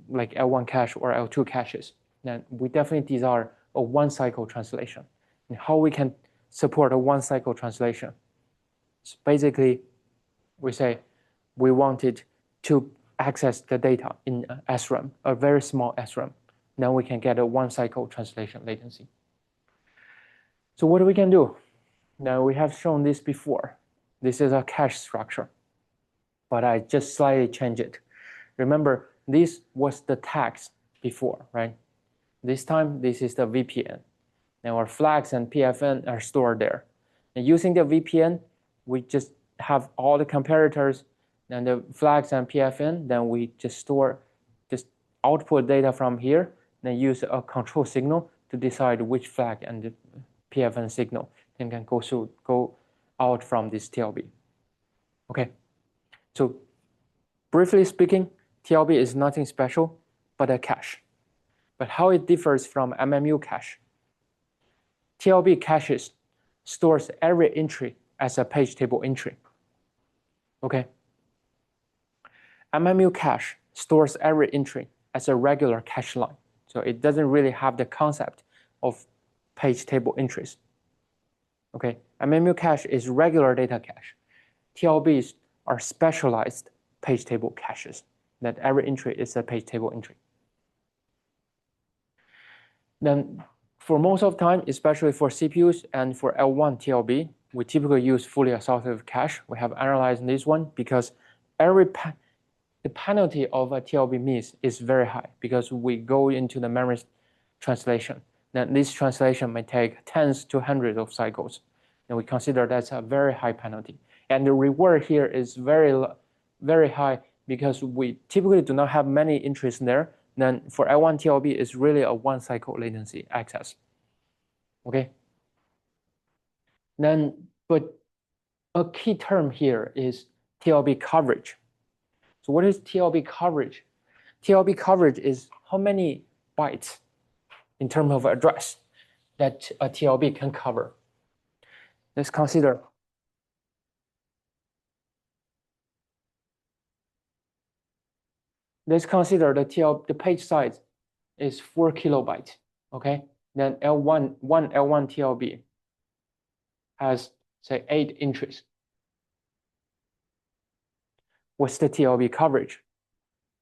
A: like L1 cache or L2 caches. Then we definitely desire a one cycle translation. And how we can support a one cycle translation? So basically, we say we wanted to access the data in SRAM, a very small SRAM. Then we can get a one cycle translation latency. So what we can do? Now we have shown this before. This is a cache structure, but I just slightly changed it. Remember, this was the tags before, right? This time, this is the VPN. Now our flags and PFN are stored there. And using the VPN, we just have all the comparators and the flags and PFN, then we just output data from here, then use a control signal to decide which flag and the PFN signal and can go out from this TLB. Okay, so briefly speaking, TLB is nothing special but a cache. But how it differs from MMU cache? TLB caches stores every entry as a page table entry. Okay. MMU cache stores every entry as a regular cache line. So it doesn't really have the concept of page table entries. Okay. MMU cache is regular data cache. TLBs are specialized page table caches, that every entry is a page table entry. Then for most of the time, especially for CPUs and for L1 TLB, we typically use fully associative cache. We have analyzed this one because the penalty of a TLB miss is very high because we go into the memory translation. then this translation may take tens to hundreds of cycles. And we consider that's a very high penalty. And the reward here is very high because we typically do not have many entries there. Then for L1 TLB, it's really a one cycle latency access. Okay. Then, but a key term here is TLB coverage. So what is TLB coverage? TLB coverage is how many bytes in terms of address that a TLB can cover. Let's consider the page size is 4 kilobytes. Okay, then one L1 TLB has say 8 entries. What's the TLB coverage?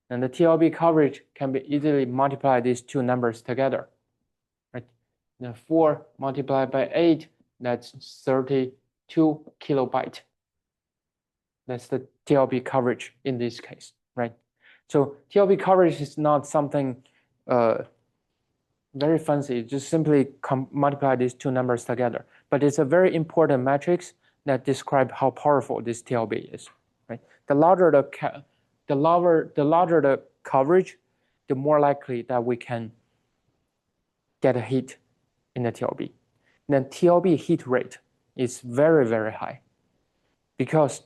A: And the TLB coverage can be easily multiply these two numbers together. Right? Then 4 multiplied by 8, that's 32 kilobyte. That's the TLB coverage in this case, right? So TLB coverage is not something very fancy. Just simply multiply these two numbers together. But it's a very important matrix that describes how powerful this TLB is. Right? The larger the coverage, the more likely that we can get a hit in the TLB. Then TLB hit rate is very, very high. Because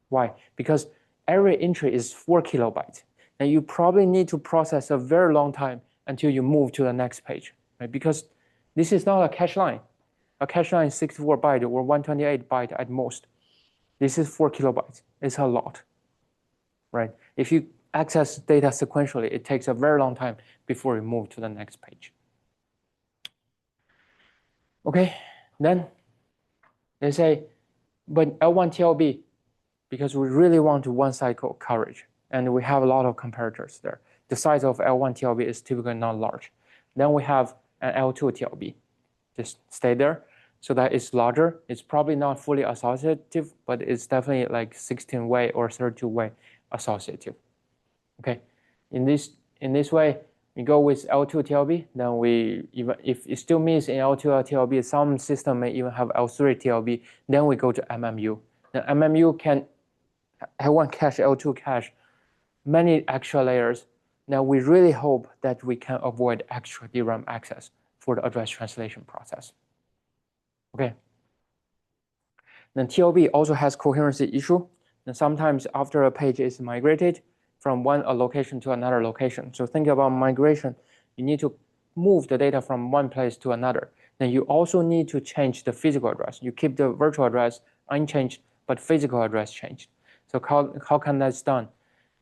A: why? Because every entry is 4 kilobytes. And you probably need to process a very long time until you move to the next page, right? Because this is not a cache line. A cache line is 64 byte or 128 byte at most. This is 4 kilobytes. It's a lot, right? If you access data sequentially, it takes a very long time before you move to the next page. Okay, then they say, but L1 TLB, because we really want to one cycle coverage, and we have a lot of comparators there. The size of L1 TLB is typically not large. Then we have an L2 TLB. Just stay there so that it's larger. It's probably not fully associative, but it's definitely like 16-way or 32-way associative. Okay, in this way, we go with L2 TLB. Then we even if it still means in L2 TLB, some system may even have L3 TLB. Then we go to MMU. Then MMU can L1 cache, L2 cache, many extra layers. Now we really hope that we can avoid extra DRAM access for the address translation process. Okay. Then TLB also has coherency issue. And sometimes after a page is migrated from one location to another location. So think about migration. You need to move the data from one place to another. Then you also need to change the physical address. You keep the virtual address unchanged, but physical address changed. So how can that's done?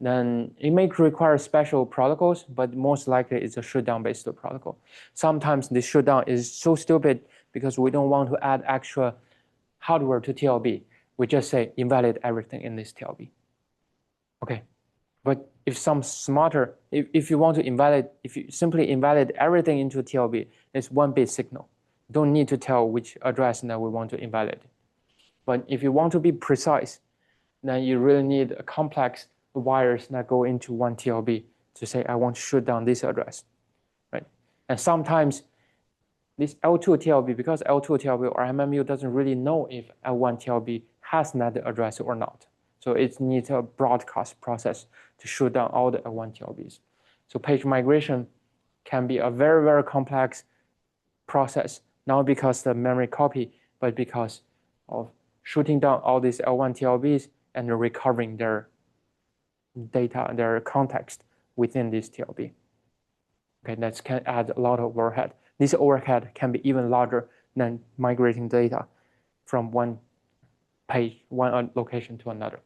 A: Then it may require special protocols, but most likely it's a shutdown-based protocol. Sometimes the shutdown is so stupid because we don't want to add extra hardware to TLB. We just say invalidate everything in this TLB. Okay, but if some smarter, if you want to invalidate, if you simply invalidate everything into TLB, it's one bit signal. You don't need to tell which address that we want to invalidate. But if you want to be precise, then you really need a complex wires that go into one TLB to say, I want to shut down this address, right? And sometimes this L2 TLB, because L2 TLB or MMU doesn't really know if L1 TLB has that address or not. So it needs a broadcast process to shut down all the L1 TLBs. So page migration can be a very, very complex process, not because the memory copy, but because of shutting down all these L1 TLBs and recovering their data, their context within this TLB. Okay, that can add a lot of overhead. This overhead can be even larger than migrating data from one page, one location to another.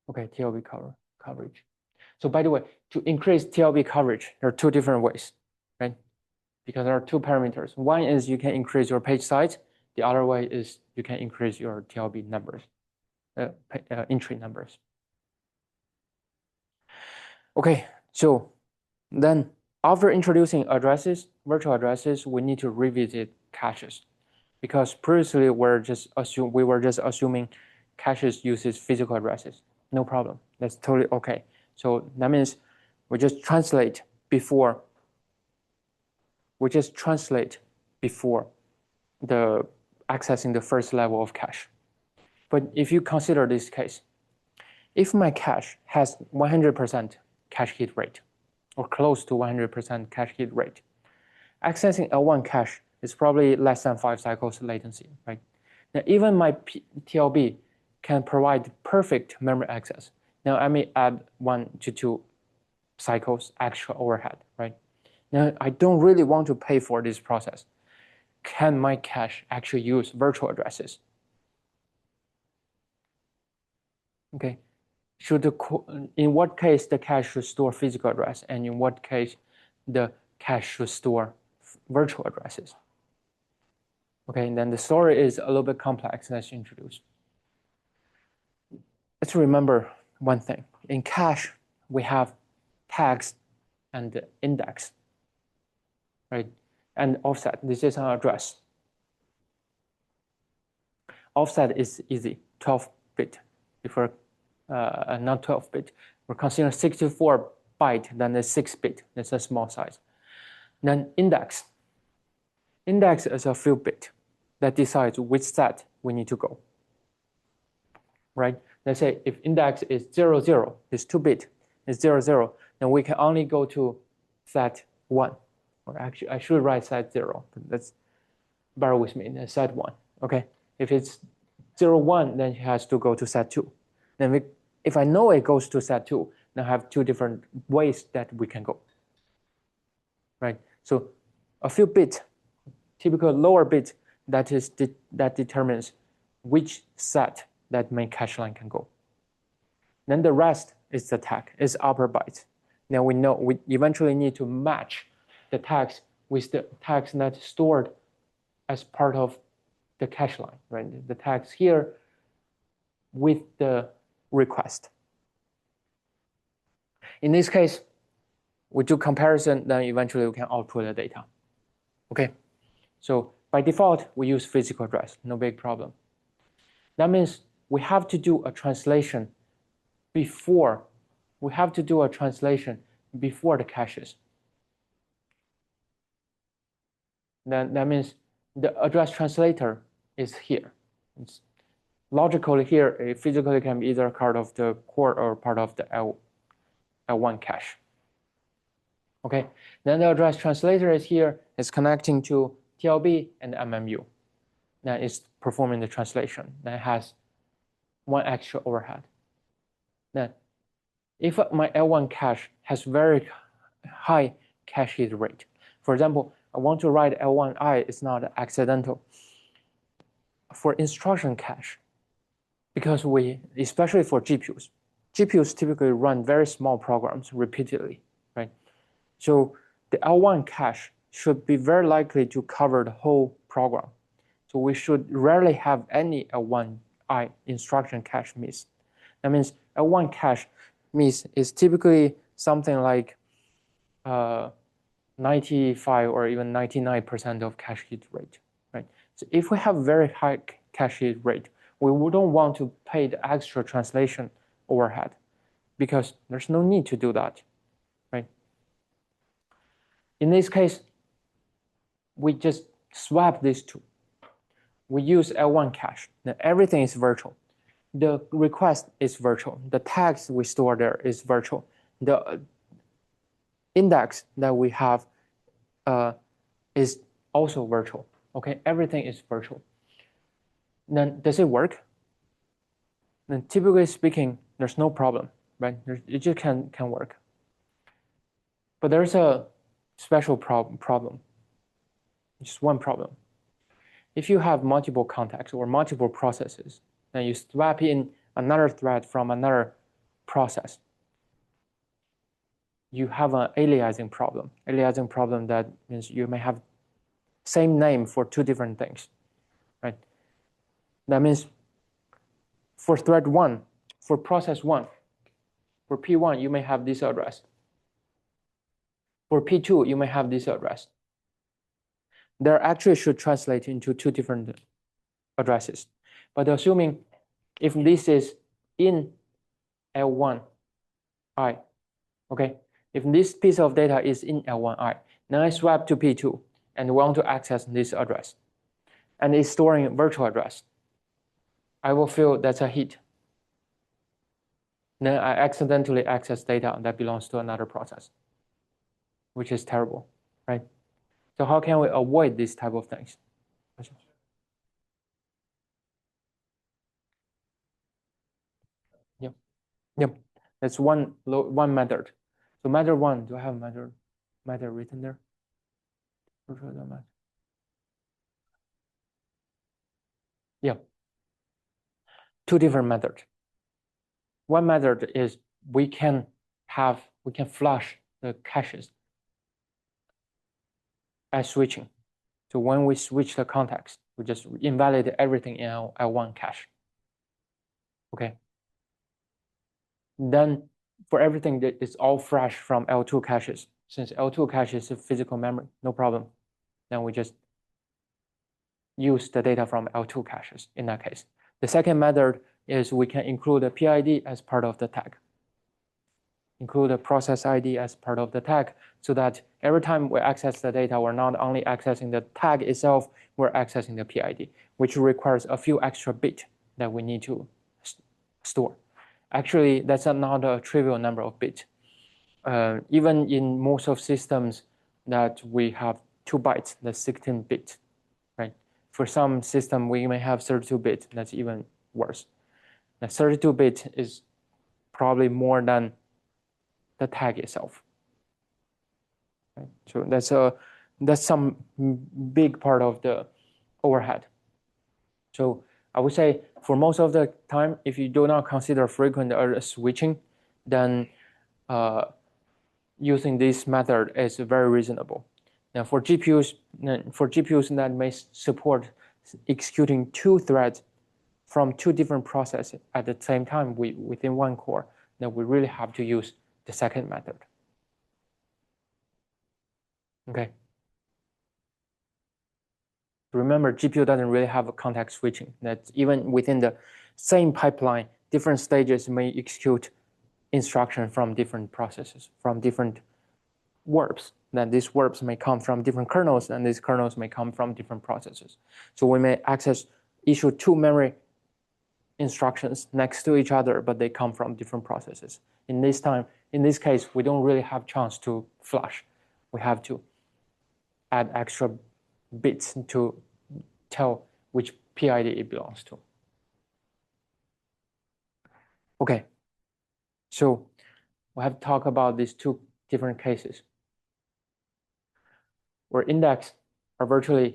A: Okay, TLB coverage. So by the way, to increase TLB coverage, there are two different ways, right? Because there are two parameters. One is you can increase your page size. The other way is you can increase your TLB numbers, entry numbers. Okay, so then after introducing addresses, virtual addresses, we need to revisit caches, because previously we were just assuming caches uses physical addresses. No problem. That's totally okay. So that means we just translate before the accessing the first level of cache. But if you consider this case, if my cache has 100% cache hit rate, or close to 100% cache hit rate, accessing L1 cache is probably less than 5 cycles latency, right? Now, even my TLB can provide perfect memory access. Now, I may add 1 to 2 cycles extra overhead, right? Now, I don't really want to pay for this process. Can my cache actually use virtual addresses? Okay. In what case the cache should store physical address, and in what case the cache should store virtual addresses? Okay, and then the story is a little bit complex. Let's introduce. Let's remember one thing. In cache, we have tags and index, right? And offset. This is an address. Offset is easy, 12-bit. If we're not 12-bit, we're considering 64-byte, then the 6-bit. That's a small size. Then index. Index is a few bit that decides which set we need to go, right? Let's say if index is 0, 0, it's 2-bit, it's 0, 0, then we can only go to set 1. Or actually, I should write set 0. Let's bear with me, set 1, okay? If it's 0, 1, then it has to go to set 2. Then if I know it goes to set 2, then I have 2 different ways that we can go, right? So a few bits, typical lower bit, that determines which set that main cache line can go. Then the rest is the tag, is upper bytes. Now we know we eventually need to match the tags with the tags that stored as part of the cache line, right? The tags here with the request. In this case, we do comparison, then eventually we can output the data. Okay, so by default, we use physical address, no big problem. That means we have to do a translation before the caches. Then that means the address translator is here. It's logically here, it physically can be either part of the core or part of the L1 cache. Okay, then the address translator is here, it's connecting to TLB and MMU. That is performing the translation. That has 1 extra overhead. Then, if my L1 cache has very high cache hit rate, for example, I want to write L1I, it's not accidental. For instruction cache, because especially for GPUs typically run very small programs repeatedly, right? So the L1 cache should be very likely to cover the whole program. So we should rarely have any L1I instruction cache miss. That means L1 cache miss is typically something like 95 or even 99% of cache hit rate, right? So if we have very high cache hit rate, we wouldn't want to pay the extra translation overhead because there's no need to do that, right? In this case, we just swap these two. We use L1 cache. Now everything is virtual. The request is virtual. The tags we store there is virtual. The index that we have is also virtual. Okay, everything is virtual. Then does it work? Then typically speaking, there's no problem, right? It just can work. But there's a special problem. Just one problem. If you have multiple contacts or multiple processes, then you swap in another thread from another process, you have an aliasing problem. Aliasing problem that means you may have same name for 2 different things, right? That means for thread 1, for process 1, for P1, you may have this address. For P2, you may have this address. There actually should translate into 2 different addresses. But assuming if this is in L1, I. Okay, if this piece of data is in L1I, then I swap to P2 and want to access this address, and it's storing a virtual address. I will feel that's a hit. Then I accidentally access data that belongs to another process, which is terrible, right? So how can we avoid these type of things? Yep, yep. That's one method. So method one, do I have method written there? Yeah, two different methods. One method is we can flush the caches as switching. So when we switch the context, we just invalidate everything in L1 cache. Okay. Then for everything that is all fresh from L2 caches, since L2 cache is a physical memory, no problem. Then we just use the data from L2 caches in that case. The second method is we can include a PID as part of the tag. Include a process ID as part of the tag so that every time we access the data, we're not only accessing the tag itself, we're accessing the PID, which requires a few extra bits that we need to store. Actually, that's not a trivial number of bits. Even in most of systems that we have 2 bytes, that's 16 bits, right? For some system, we may have 32 bits, that's even worse. Now, 32 bits is probably more than the tag itself. Right? So that's some big part of the overhead. So I would say for most of the time, if you do not consider frequent switching, then using this method is very reasonable. Now for GPUs that may support executing 2 threads from 2 different processes at the same time within 1 core, then we really have to use the second method. Okay. Remember, GPU doesn't really have a context switching. That even within the same pipeline, different stages may execute instruction from different processes, from different verbs. Then these verbs may come from different kernels, and these kernels may come from different processes. So we may issue 2 memory instructions next to each other, but they come from different processes. In this case, we don't really have chance to flush. We have to add extra bits to tell which PID it belongs to. Okay, so we have talked about these 2 different cases where index are virtual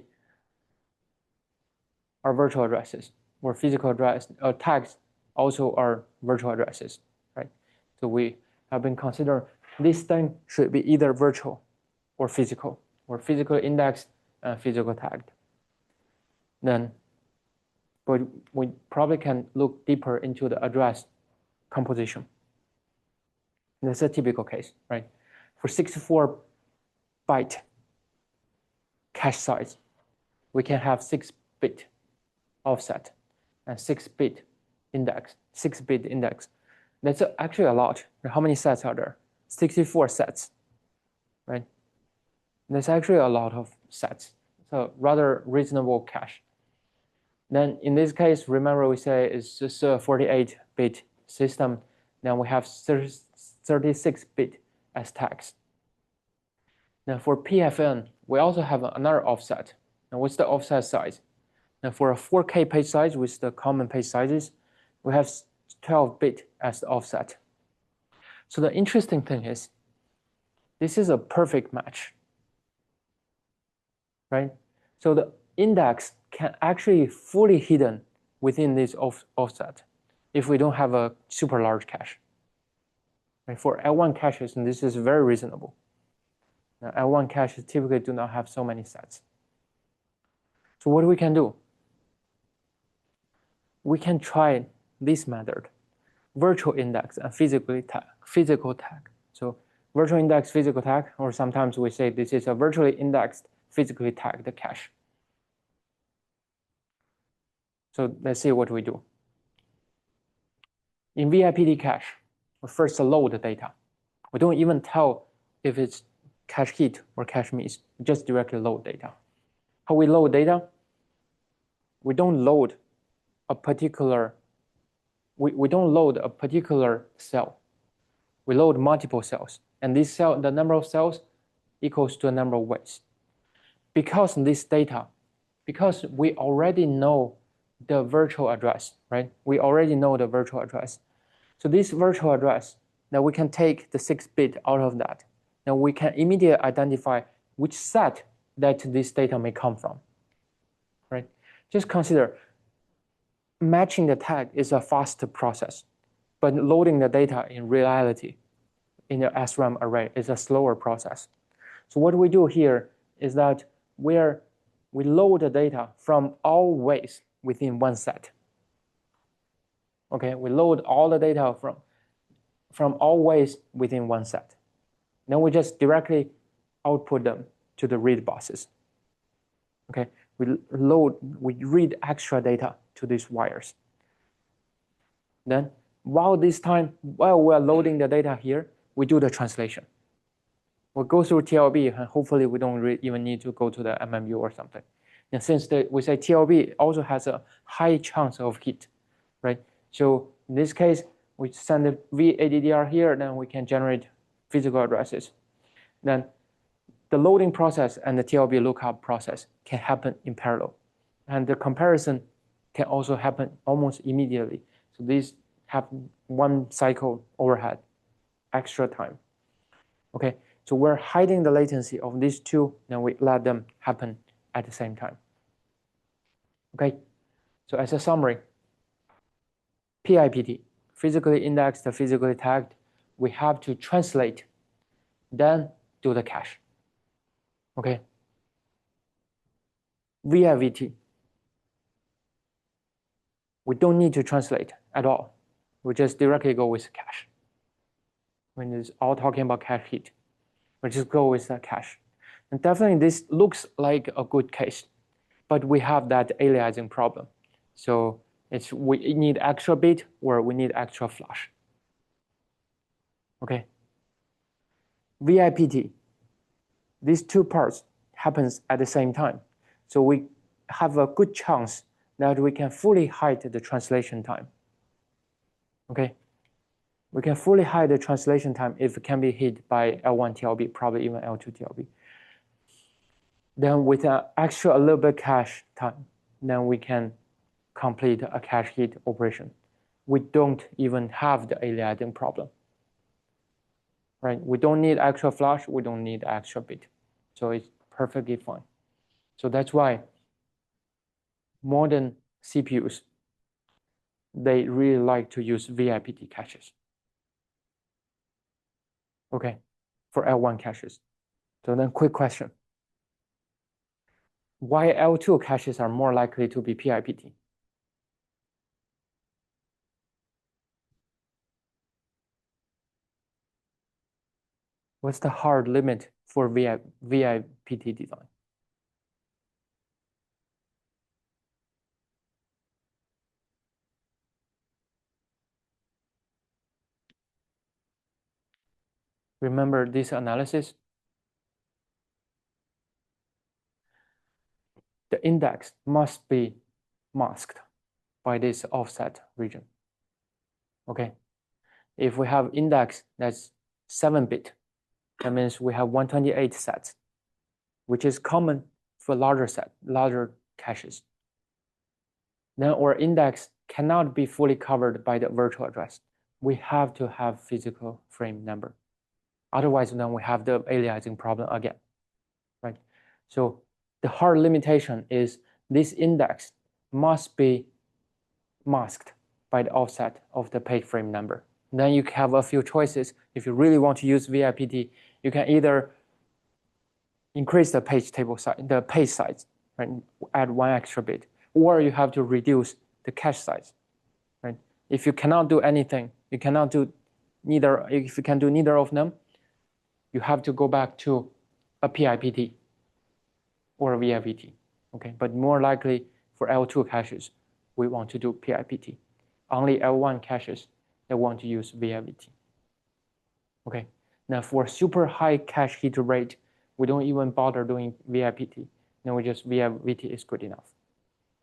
A: addresses, where physical address tags also are virtual addresses, right? So we have been considering this thing should be either virtual or physical indexed and physical tagged. Then, but we probably can look deeper into the address composition. That's a typical case, right? For 64-byte cache size, we can have 6-bit offset and 6-bit index, 6-bit index. That's actually a lot. How many sets are there? 64 sets, right? That's actually a lot of sets. So rather reasonable cache. Then in this case, remember we say it's just a 48-bit system. Then we have 36-bit as tags. Now for PFN, we also have another offset. Now what's the offset size? Now for a 4K page size with the common page sizes, we have 12-bit as the offset. So the interesting thing is, this is a perfect match, right? So the index can actually fully hidden within this offset if we don't have a super large cache. Right? For L1 caches, and this is very reasonable. Now, L1 caches typically do not have so many sets. So what we can do? We can try this method, virtual index and physical tag. So virtual index, physical tag, or sometimes we say this is a virtually indexed, physically tagged cache. So let's see what we do. In VIPD cache, We first load the data. We don't even tell if it's cache hit or cache miss. We just directly load data. How we load data? We don't load a particular we don't load a particular cell. We load multiple cells. And this cell, the number of cells equals to a number of ways. Because this data, because we already know the virtual address, right? We already know the virtual address. So this virtual address, now we can take the 6-bit out of that. Now we can immediately identify which set that this data may come from, right? Just consider matching the tag is a fast process, but loading the data in reality in the SRAM array is a slower process. So what we do here is that we load the data from all ways within one set. Okay, we load all the data from all ways within one set. Then we just directly output them to the read buses. Okay, we read extra data to these wires. Then while we're loading the data here, we do the translation. We'll go through TLB, and hopefully we don't even need to go to the MMU or something. And since we say TLB also has a high chance of hit, right? So in this case, we send the VADDR here, then we can generate physical addresses. Then the loading process and the TLB lookup process can happen in parallel. And the comparison can also happen almost immediately. So these have one cycle overhead, extra time. Okay, so we're hiding the latency of these two, then we let them happen at the same time. Okay, so as a summary, PIPT, physically indexed, physically tagged, we have to translate, then do the cache. Okay, VIVT, we don't need to translate at all. We just directly go with cache. When it's all talking about cache hit, we just go with the cache. And definitely this looks like a good case, but we have that aliasing problem. So we need extra bit or we need extra flash. Okay. VIPT, these two parts happens at the same time. So we have a good chance that we can fully hide the translation time. Okay. We can fully hide the translation time if it can be hit by L1 TLB, probably even L2 TLB. Then with an extra a little bit cache time, then we can complete a cache hit operation. We don't even have the aliasing problem. Right? We don't need extra flash, we don't need extra bit. So it's perfectly fine. So that's why modern CPUs, they really like to use VIPT caches. Okay, for L1 caches. So then quick question. Why L2 caches are more likely to be PIPT? What's the hard limit for VIPT design? Remember this analysis? The index must be masked by this offset region. Okay, if we have index that's 7-bit, that means we have 128 sets, which is common for larger caches. Then our index cannot be fully covered by the virtual address. We have to have physical frame number. Otherwise, then we have the aliasing problem again, right? So the hard limitation is this index must be masked by the offset of the page frame number. Then you have a few choices. If you really want to use VIPT, you can either increase the page table size, the page size, right? Add one extra bit, or you have to reduce the cache size, right? If you cannot do anything, you cannot do neither. If you can do neither of them, you have to go back to a PIPT or a VIVT, okay? But more likely for L2 caches, we want to do PIPT. Only L1 caches that want to use VIVT. Okay, now for super high cache hit rate, we don't even bother doing VIPT. Now we just VIPT is good enough.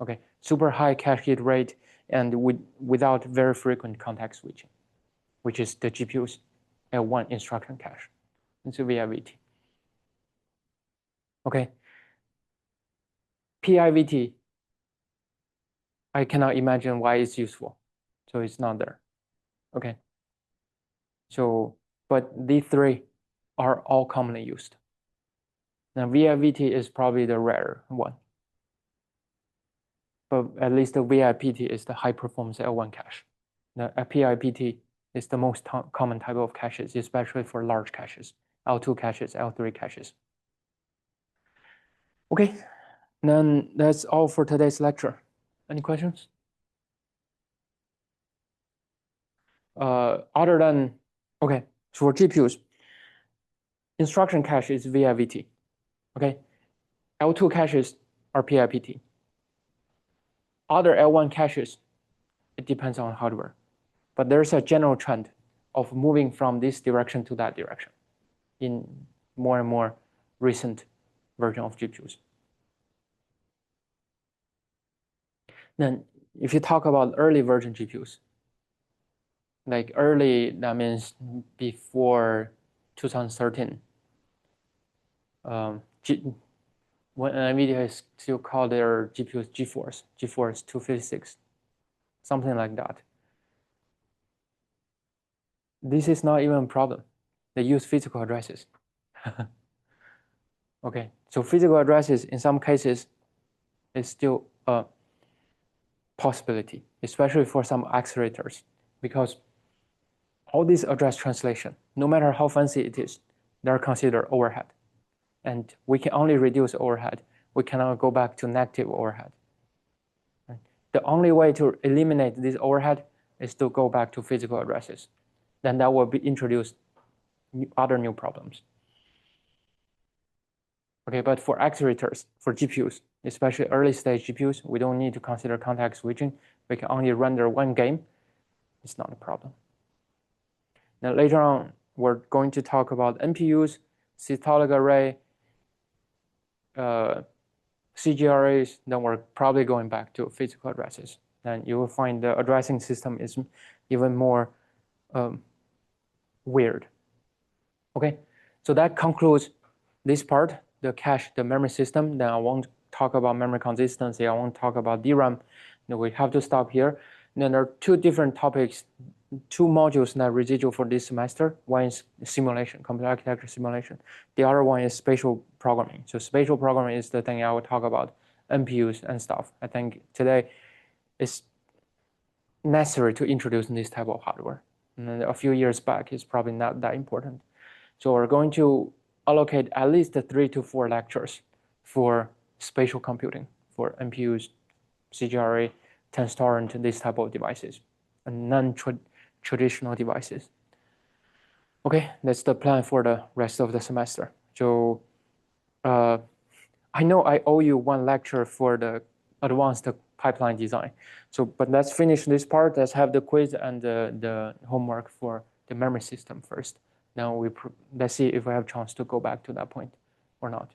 A: Okay, super high cache hit rate and without very frequent context switching, which is the GPU's L1 instruction cache. It's a VIVT. Okay, PIVT, I cannot imagine why it's useful. So it's not there. Okay. So, but these three are all commonly used. Now VIVT is probably the rare one. But at least the VIPT is the high performance L1 cache. The PIPT is the most common type of caches, especially for large caches, L2 caches, L3 caches. Okay, then that's all for today's lecture. Any questions? Other than, okay, so for GPUs, instruction cache is VIVT, okay? L2 caches are PIPT. Other L1 caches, it depends on hardware. But there's a general trend of moving from this direction to that direction in more and more recent version of GPUs. Then if you talk about early version GPUs, like early, that means before 2013, when NVIDIA still called their GPUs GeForce 256, something like that. This is not even a problem. They use physical addresses. Okay, so physical addresses in some cases is still a possibility, especially for some accelerators, because all these address translation, no matter how fancy it is, they're considered overhead. And we can only reduce overhead. We cannot go back to negative overhead. Right? The only way to eliminate this overhead is to go back to physical addresses. Then that will be introduced other new problems. Okay, but for accelerators, for GPUs, especially early stage GPUs, we don't need to consider context switching. We can only render one game. It's not a problem. Now later on, we're going to talk about NPUs, systolic array, CGRAs, then we're probably going back to physical addresses. And you will find the addressing system is even more weird. Okay, so that concludes this part, the cache, the memory system. Then I won't talk about memory consistency. I won't talk about DRAM. Then we have to stop here. Then there are two different topics, two modules that are residual for this semester. One is simulation, computer architecture simulation. The other one is spatial programming. So spatial programming is the thing I will talk about, NPUs and stuff. I think today it's necessary to introduce this type of hardware. And then a few years back, it's probably not that important. So we're going to allocate at least 3 to 4 lectures for spatial computing, for NPUs, CGRA, TenstorRent, this type of devices, and non-traditional devices. Okay, that's the plan for the rest of the semester. So I know I owe you one lecture for the advanced pipeline design. So, but let's finish this part. Let's have the quiz and the homework for the memory system first. Now let's see if we have a chance to go back to that point or not.